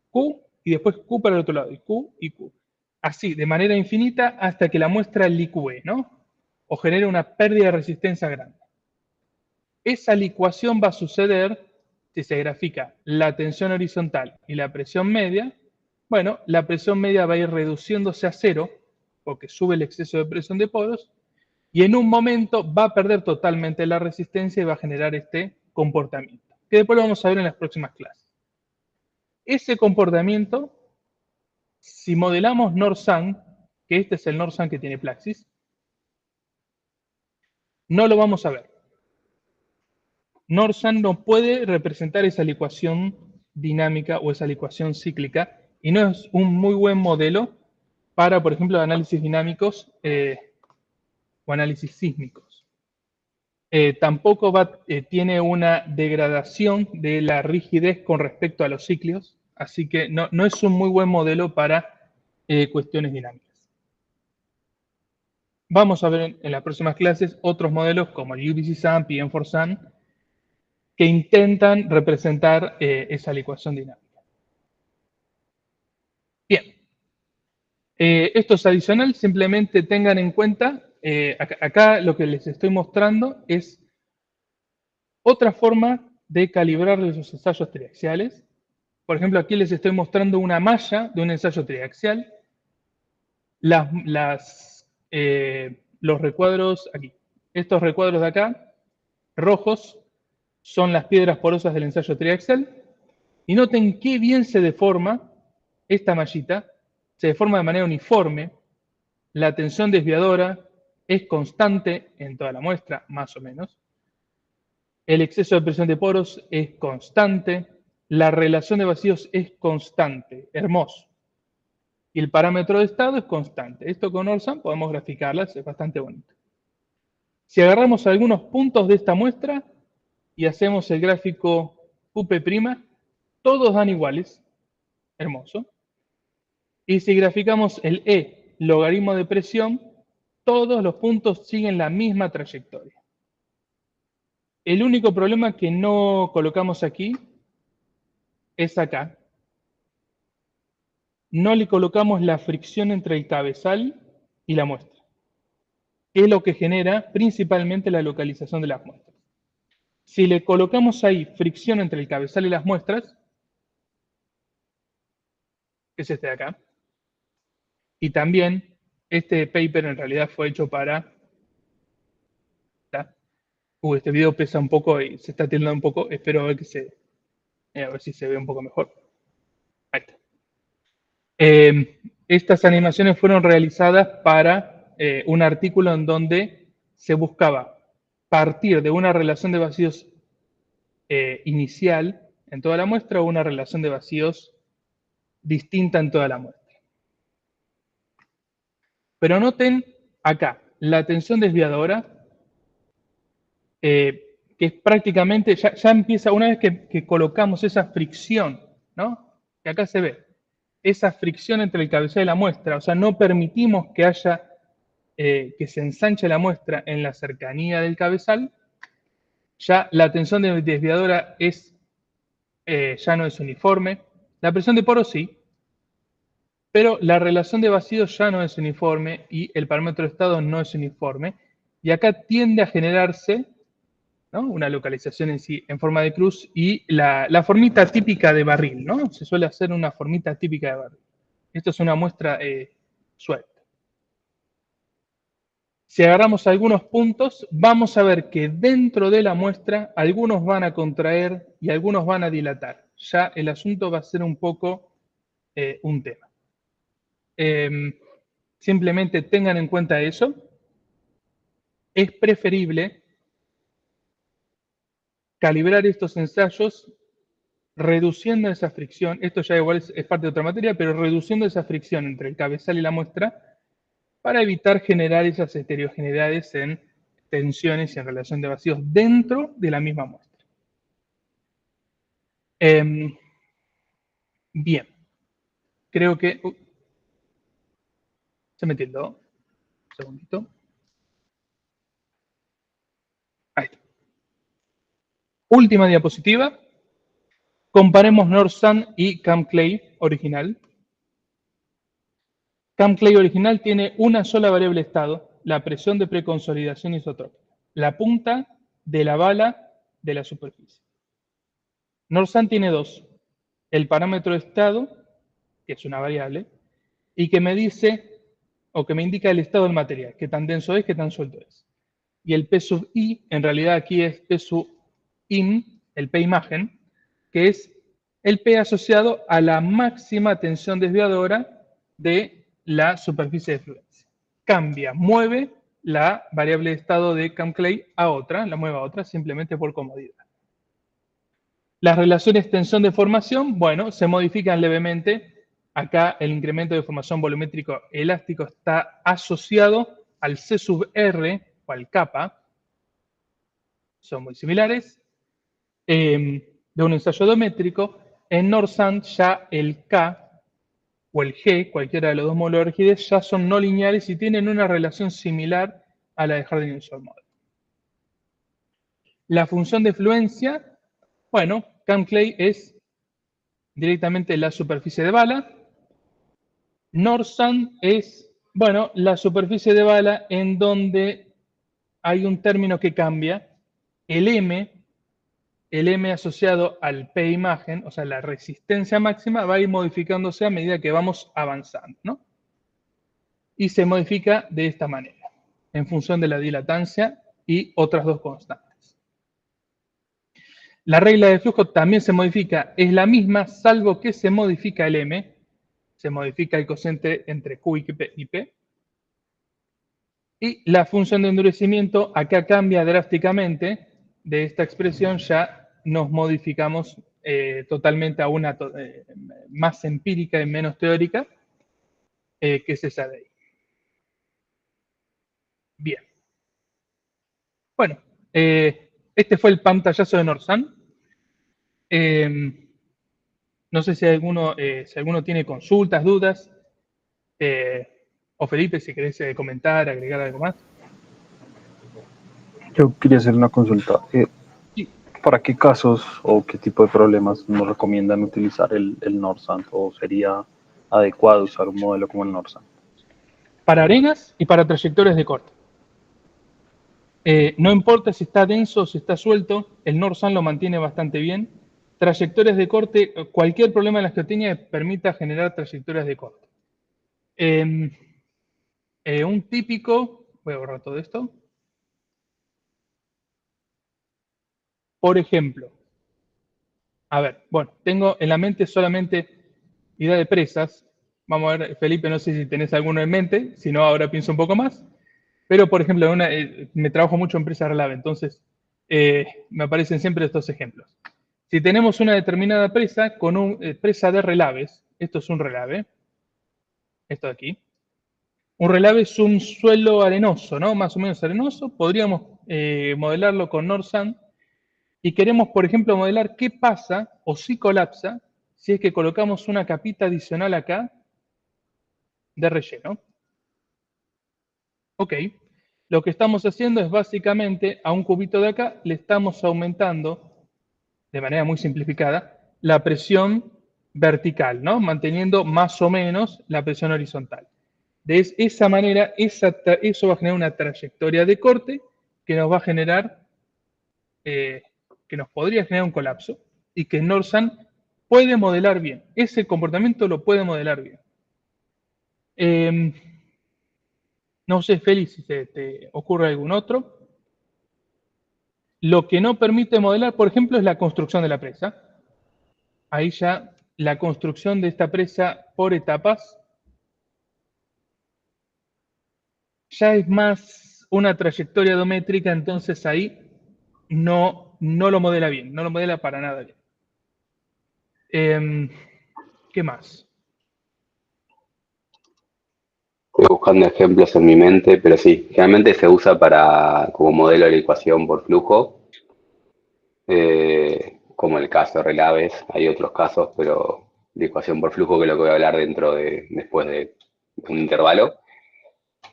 [SPEAKER 1] Q y después Q para el otro lado, y Q y Q. Así, de manera infinita, hasta que la muestra licúe, ¿no? O genere una pérdida de resistencia grande. Esa licuación va a suceder si se grafica la tensión horizontal y la presión media. Bueno, la presión media va a ir reduciéndose a cero, porque sube el exceso de presión de poros, y en un momento va a perder totalmente la resistencia y va a generar este comportamiento, que después lo vamos a ver en las próximas clases. Ese comportamiento, si modelamos NORSAN, que este es el NORSAN que tiene Plaxis, no lo vamos a ver. NORSAN no puede representar esa licuación dinámica o esa licuación cíclica y no es un muy buen modelo para, por ejemplo, análisis dinámicos o análisis sísmicos. Tampoco tiene una degradación de la rigidez con respecto a los ciclos, así que no es un muy buen modelo para cuestiones dinámicas. Vamos a ver en las próximas clases otros modelos como el UBC-SAN, PM4SAN, que intentan representar esa licuación dinámica. Bien. Esto es adicional, simplemente tengan en cuenta, acá lo que les estoy mostrando es otra forma de calibrar los ensayos triaxiales. Por ejemplo, aquí les estoy mostrando una malla de un ensayo triaxial. Los recuadros aquí, estos recuadros de acá, rojos, son las piedras porosas del ensayo triaxial. Y noten qué bien se deforma esta mallita, se deforma de manera uniforme, la tensión desviadora es constante en toda la muestra, más o menos. El exceso de presión de poros es constante, la relación de vacíos es constante, hermoso. Y el parámetro de estado es constante. Esto con NORSAN podemos graficarlas, es bastante bonito. Si agarramos algunos puntos de esta muestra y hacemos el gráfico UP', todos dan iguales, hermoso. Y si graficamos el E, logaritmo de presión, todos los puntos siguen la misma trayectoria. El único problema que no colocamos aquí es acá. No le colocamos la fricción entre el cabezal y la muestra, que es lo que genera principalmente la localización de las muestras. Si le colocamos ahí fricción entre el cabezal y las muestras, que es este de acá. Y también este paper en realidad fue hecho para... este video pesa un poco y se está tildando un poco. Espero a ver a ver si se ve un poco mejor. Ahí está. Estas animaciones fueron realizadas para un artículo en donde se buscaba partir de una relación de vacíos inicial en toda la muestra o una relación de vacíos distinta en toda la muestra. Pero noten acá, la tensión desviadora, que es prácticamente, ya empieza, una vez que colocamos esa fricción, ¿no? Que acá se ve, esa fricción entre el cabezal y la muestra, o sea, no permitimos que haya, que se ensanche la muestra en la cercanía del cabezal, ya la tensión desviadora ya no es uniforme. La presión de poro sí, pero la relación de vacíos ya no es uniforme y el parámetro de estado no es uniforme. Y acá tiende a generarse, ¿no?, una localización en sí en forma de cruz y la formita típica de barril, ¿no? Se suele hacer una formita típica de barril. Esto es una muestra suelta. Si agarramos algunos puntos, vamos a ver que dentro de la muestra algunos van a contraer y algunos van a dilatar. Ya el asunto va a ser un poco un tema. Simplemente tengan en cuenta eso. Es preferible calibrar estos ensayos reduciendo esa fricción. Esto ya igual es parte de otra materia, pero reduciendo esa fricción entre el cabezal y la muestra para evitar generar esas heterogeneidades en tensiones y en relación de vacíos dentro de la misma muestra. Bien. Creo que... se me tildó. Un segundito. Ahí está. Última diapositiva. Comparemos NORSUN y CAMCLAY original. CAMCLAY original tiene una sola variable de estado, la presión de preconsolidación isotrópica, la punta de la bala de la superficie. NORSUN tiene dos, el parámetro de estado, que es una variable, y que me dice, o que me indica el estado del material, qué tan denso es, qué tan suelto es. Y el P sub I, en realidad aquí es P sub IN, el P imagen, que es el P asociado a la máxima tensión desviadora de la superficie de fluencia. Cambia, mueve la variable de estado de CAMCLAY a otra, la mueve a otra simplemente por comodidad. Las relaciones tensión-deformación, bueno, se modifican levemente. Acá el incremento de deformación volumétrico elástico está asociado al C sub R o al kappa. Son muy similares. De un ensayo odométrico, en NORSUN ya el K o el G, cualquiera de los dos módulos de rigidez, ya son no lineales y tienen una relación similar a la de Harding-Usual Model. La función de fluencia, bueno, CAMCLAY es directamente la superficie de bala. NORSUN es, bueno, la superficie de bala en donde hay un término que cambia, el M asociado al P imagen, o sea, la resistencia máxima, va a ir modificándose a medida que vamos avanzando, ¿no? Y se modifica de esta manera, en función de la dilatancia y otras dos constantes. La regla de flujo también se modifica, es la misma, salvo que se modifica el M, se modifica el cociente entre Q y P. Y la función de endurecimiento acá cambia drásticamente. De esta expresión ya nos modificamos totalmente a una más empírica y menos teórica, que es esa de ahí. Bien. Bueno, este fue el pantallazo de NORSUN. No sé si alguno tiene consultas, dudas. O Felipe, si querés comentar, agregar algo más.
[SPEAKER 4] Yo quería hacer una consulta.
[SPEAKER 1] Sí.
[SPEAKER 4] ¿Para qué casos o qué tipo de problemas nos recomiendan utilizar el NORSUN? ¿O sería adecuado usar un modelo como el NORSUN?
[SPEAKER 1] Para arenas y para trayectorias de corte. No importa si está denso o si está suelto, el NORSUN lo mantiene bastante bien. trayectorias de corte, cualquier problema en la geotecnia permita generar trayectorias de corte. Un típico, voy a borrar todo esto. Por ejemplo, a ver, bueno, tengo en la mente solamente idea de presas. Vamos a ver, Felipe, no sé si tenés alguno en mente, si no, ahora pienso un poco más. Pero, por ejemplo, me trabajo mucho en presa relave, entonces me aparecen siempre estos ejemplos. Si tenemos una determinada presa con un presa de relaves, esto es un relave, esto de aquí. Un relave es un suelo arenoso, ¿no? Más o menos arenoso. Podríamos modelarlo con NordSand y queremos, por ejemplo, modelar qué pasa o si colapsa si es que colocamos una capita adicional acá de relleno. Ok, lo que estamos haciendo es básicamente a un cubito de acá le estamos aumentando, de manera muy simplificada, la presión vertical, ¿no? Manteniendo más o menos la presión horizontal. De esa manera, eso va a generar una trayectoria de corte que nos va a generar, que nos podría generar un colapso y que NordSand puede modelar bien. Ese comportamiento lo puede modelar bien. No sé, Félix, si te ocurre algún otro. Lo que no permite modelar, por ejemplo, es la construcción de la presa. Ahí ya la construcción de esta presa por etapas ya es más una trayectoria geométrica, entonces ahí no lo modela bien, no lo modela para nada bien. ¿Qué más?
[SPEAKER 2] Estoy buscando ejemplos en mi mente, pero sí, generalmente se usa como modelo de la ecuación por flujo, como el caso de relaves. Hay otros casos, pero de ecuación por flujo, que es lo que voy a hablar después de un intervalo.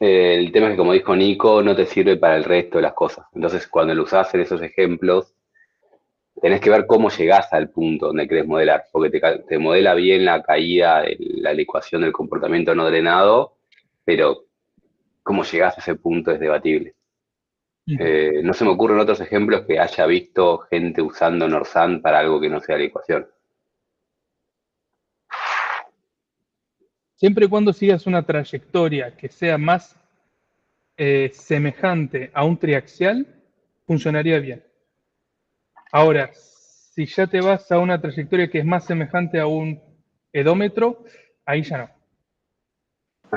[SPEAKER 2] El tema es que, como dijo Nico, no te sirve para el resto de las cosas. Entonces, cuando lo usás en esos ejemplos, tenés que ver cómo llegás al punto donde querés modelar, porque te modela bien la caída de la ecuación del comportamiento no drenado, pero cómo llegás a ese punto es debatible. No se me ocurren otros ejemplos que haya visto gente usando NordSand para algo que no sea la ecuación.
[SPEAKER 1] Siempre y cuando sigas una trayectoria que sea más semejante a un triaxial, funcionaría bien. Ahora, si ya te vas a una trayectoria que es más semejante a un edómetro, ahí ya no.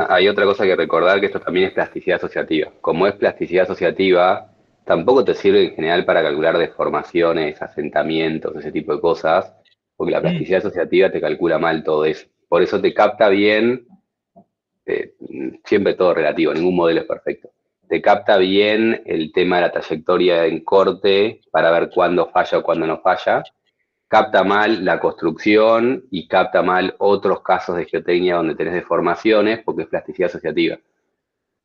[SPEAKER 2] Hay otra cosa que recordar, que esto también es plasticidad asociativa. Como es plasticidad asociativa, tampoco te sirve en general para calcular deformaciones, asentamientos, ese tipo de cosas, porque la plasticidad asociativa te calcula mal todo eso. Por eso te capta bien, eh, siempre todo relativo, ningún modelo es perfecto. Te capta bien el tema de la trayectoria en corte para ver cuándo falla o cuándo no falla. Capta mal la construcción y capta mal otros casos de geotecnia donde tenés deformaciones porque es plasticidad asociativa.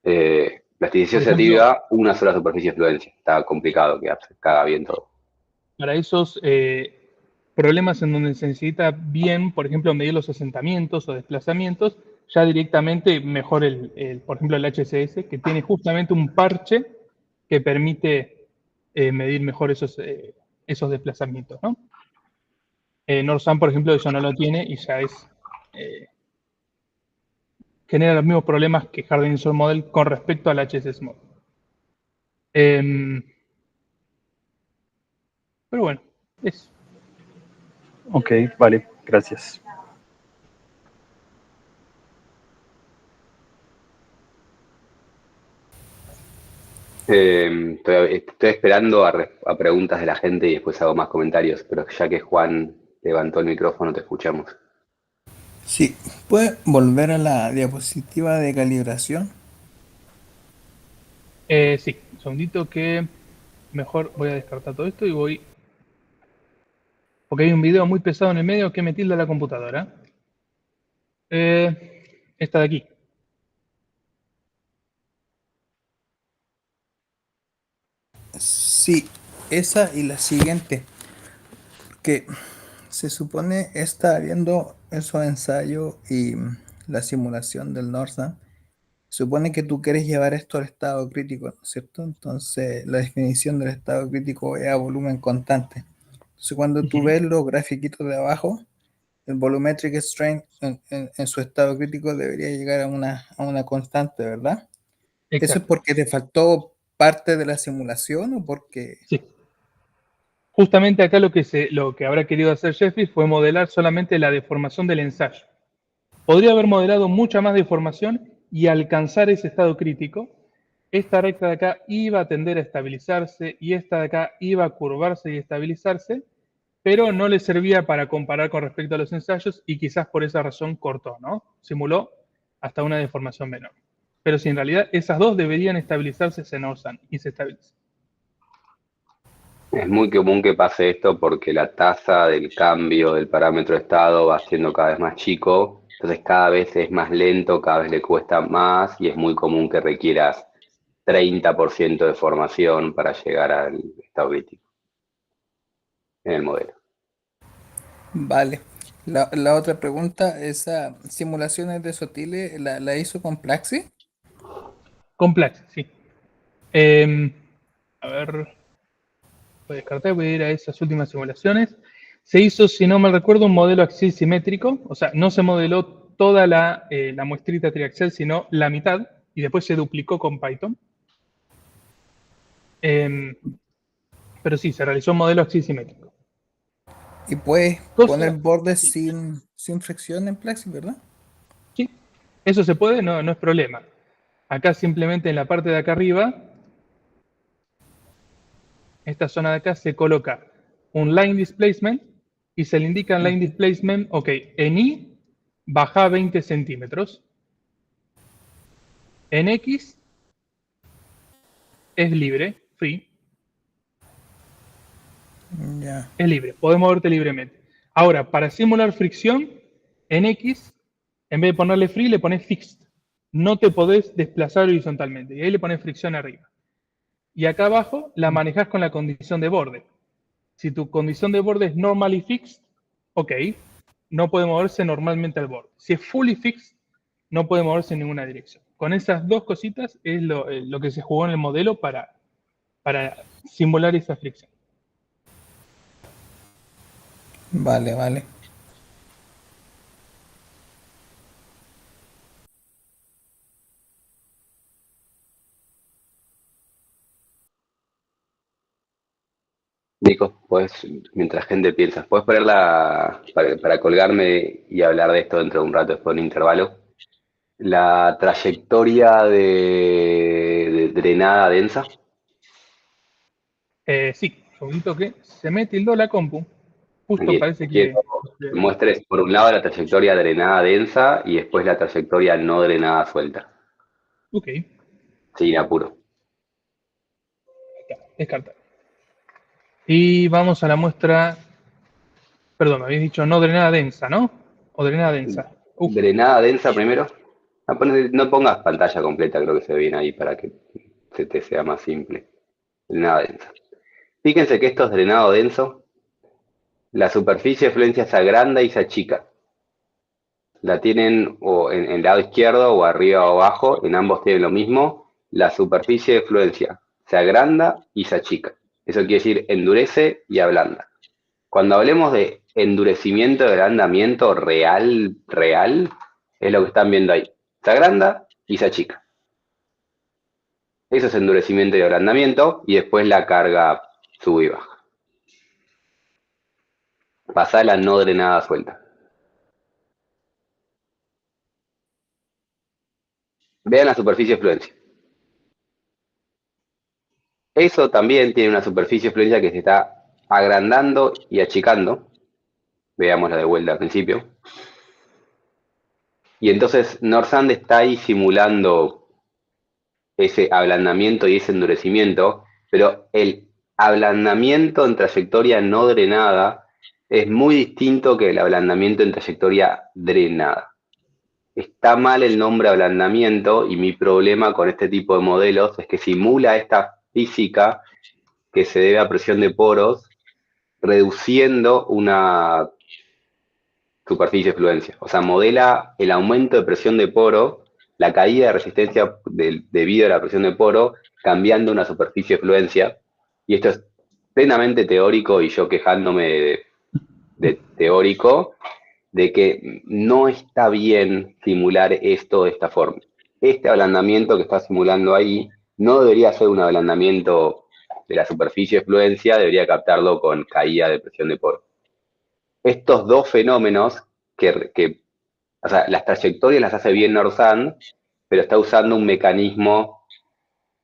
[SPEAKER 2] Plasticidad
[SPEAKER 1] Por ejemplo,
[SPEAKER 2] asociativa, una sola superficie de fluencia. Está complicado que se caga bien todo.
[SPEAKER 1] para esos problemas en donde se necesita bien, por ejemplo, medir los asentamientos o desplazamientos, ya directamente mejor por ejemplo, el HCS, que tiene justamente un parche que permite medir mejor esos desplazamientos, ¿no? NordSand, por ejemplo, eso no lo tiene y ya genera los mismos problemas que Hardware Source Model con respecto al HSS Model. Pero bueno, eso.
[SPEAKER 4] Ok, vale, gracias.
[SPEAKER 2] Estoy esperando a preguntas de la gente y después hago más comentarios, pero ya que Juan levantó el micrófono, te escuchamos.
[SPEAKER 5] Sí, ¿puede volver a la diapositiva de calibración?
[SPEAKER 1] Sí, un segundito que mejor voy a descartar todo esto y voy... Porque hay un video muy pesado en el medio que me tilda la computadora. Esta de aquí.
[SPEAKER 5] Sí, esa y la siguiente, que se supone está viendo esos ensayos y la simulación del Northern. Supone que tú quieres llevar esto al estado crítico, ¿no es cierto? Entonces, la definición del estado crítico es a volumen constante. Entonces, cuando tú
[SPEAKER 1] Ujú.
[SPEAKER 5] ves los grafiquitos de abajo, el volumetric strain en su estado crítico debería llegar a una constante, ¿verdad? ¿Eso es
[SPEAKER 1] Exacto.
[SPEAKER 5] porque te faltó parte de la simulación o porque...
[SPEAKER 1] Sí. Justamente acá lo que habrá querido hacer Jeffrey fue modelar solamente la deformación del ensayo. Podría haber modelado mucha más deformación y alcanzar ese estado crítico. Esta recta de acá iba a tender a estabilizarse y esta de acá iba a curvarse y estabilizarse, pero no le servía para comparar con respecto a los ensayos y quizás por esa razón cortó, ¿no? Simuló hasta una deformación menor. Pero si en realidad esas dos deberían estabilizarse, se nosan y se estabilizan.
[SPEAKER 2] Es muy común que pase esto porque la tasa del cambio del parámetro de estado va siendo cada vez más chico, entonces cada vez es más lento, cada vez le cuesta más y es muy común que requieras 30% de formación para llegar al estado crítico en el modelo.
[SPEAKER 5] Vale. La otra pregunta, ¿esa simulaciones de Sotile la hizo con Plaxi?
[SPEAKER 1] Con Plaxi, sí. A ver, voy a descartar, voy a ir a esas últimas simulaciones. Se hizo, si no me recuerdo, un modelo axial simétrico, o sea, no se modeló toda la muestrita triaxial, sino la mitad, y después se duplicó con Python. Pero sí, se realizó un modelo axial simétrico.
[SPEAKER 5] Y puedes poner
[SPEAKER 1] Cosa,
[SPEAKER 5] bordes
[SPEAKER 1] sí,
[SPEAKER 5] sin fricción en Plaxi, ¿verdad?
[SPEAKER 1] sí, eso se puede, no, no es problema. Acá simplemente en la parte de acá arriba, esta zona de acá se coloca un line displacement y se le indica en line
[SPEAKER 5] Ujú.
[SPEAKER 1] displacement, ok, en Y baja 20 centímetros, en X es libre, free,
[SPEAKER 5] Ya.
[SPEAKER 1] es libre, podés moverte libremente. Ahora, para simular fricción, en X, en vez de ponerle free, le pones fixed. No te podés desplazar horizontalmente, y ahí le pones fricción arriba. Y acá abajo la manejás con la condición de borde. Si tu condición de borde es normally fixed, ok, no puede moverse normalmente al borde. Si es fully fixed, no puede moverse en ninguna dirección. Con esas dos cositas es lo que se jugó en el modelo para simular esa fricción.
[SPEAKER 5] Vale, vale.
[SPEAKER 2] Nico, pues mientras gente piensa, ¿puedes ponerla para colgarme y hablar de esto dentro de un rato después de un intervalo? La trayectoria de drenada densa.
[SPEAKER 1] Sí, un segundito que se me tildó la compu. Justo
[SPEAKER 2] Aquí
[SPEAKER 1] parece
[SPEAKER 2] quiero
[SPEAKER 1] que...
[SPEAKER 2] que muestres por un lado la trayectoria drenada densa y después la trayectoria no drenada suelta.
[SPEAKER 1] Ok,
[SPEAKER 2] Sin apuro.
[SPEAKER 1] descartar. Y vamos a la muestra... Perdón, me habéis dicho no drenada densa, ¿no? O drenada densa.
[SPEAKER 2] Drenada densa primero. No pongas pantalla completa, creo que se ve bien ahí para que se te sea más simple. Drenada densa. Fíjense que esto es drenado denso. La superficie de fluencia se agranda y se achica. La tienen o en el lado izquierdo o arriba o abajo, en ambos tienen lo mismo. La superficie de fluencia se agranda y se achica. Eso quiere decir endurece y ablanda. Cuando hablemos de endurecimiento de agrandamiento real, es lo que están viendo ahí. Se agranda y se achica. Eso es endurecimiento y ablandamiento y después la carga sube y baja. Pasá la no drenada suelta. Vean la superficie de fluencia. Eso también tiene una superficie de fluencia que se está agrandando y achicando. Veámosla de vuelta al principio. Y entonces Norsand está ahí simulando ese ablandamiento y ese endurecimiento, pero el ablandamiento en trayectoria no drenada es muy distinto que el ablandamiento en trayectoria drenada. Está mal el nombre ablandamiento y mi problema con este tipo de modelos es que simula esta física que se debe a presión de poros, reduciendo una superficie de fluencia. O sea, modela el aumento de presión de poro, la caída de resistencia debido a la presión de poro, cambiando una superficie de fluencia. Y esto es plenamente teórico y yo quejándome de teórico, de que no está bien simular esto de esta forma. Este ablandamiento que está simulando ahí no debería ser un ablandamiento de la superficie de fluencia, debería captarlo con caída de presión de poro. Estos dos fenómenos o sea, las trayectorias las hace bien Norsand, pero está usando un mecanismo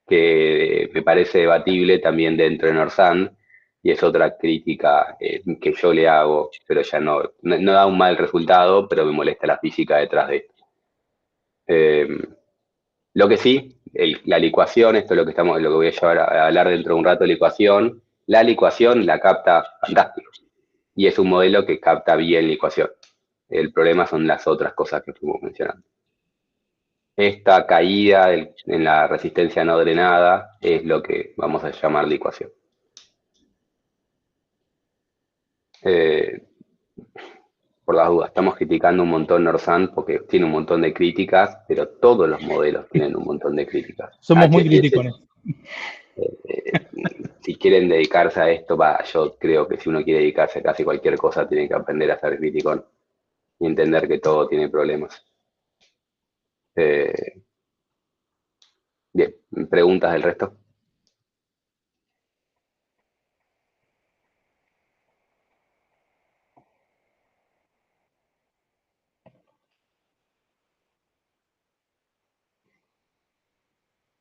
[SPEAKER 2] que me parece debatible también dentro de Norsand, y es otra crítica que yo le hago, pero ya no da un mal resultado, pero me molesta la física detrás de esto. Lo que sí, la licuación, esto es lo que voy a llevar a hablar dentro de un rato de la licuación la capta fantástico, y es un modelo que capta bien licuación. El problema son las otras cosas que fuimos mencionando. Esta caída en la resistencia no drenada es lo que vamos a llamar licuación. Por las dudas, estamos criticando un montón Norsand porque tiene un montón de críticas, pero todos los modelos tienen un montón de críticas.
[SPEAKER 1] Somos muy críticos.
[SPEAKER 2] Si quieren dedicarse a esto, yo creo que si uno quiere dedicarse a casi cualquier cosa, tiene que aprender a ser crítico y entender que todo tiene problemas. Bien, ¿preguntas del resto?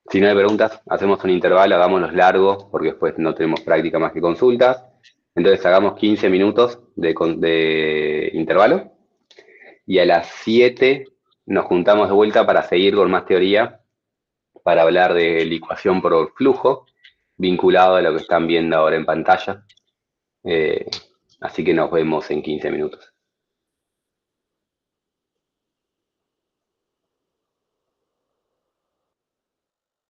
[SPEAKER 2] Si no hay preguntas, hacemos un intervalo, hagámoslos largos, porque después no tenemos práctica más que consultas. Entonces hagamos 15 minutos de intervalo, y a las 7 nos juntamos de vuelta para seguir con más teoría, para hablar de licuación por flujo, vinculado a lo que están viendo ahora en pantalla. Así que nos vemos en 15 minutos.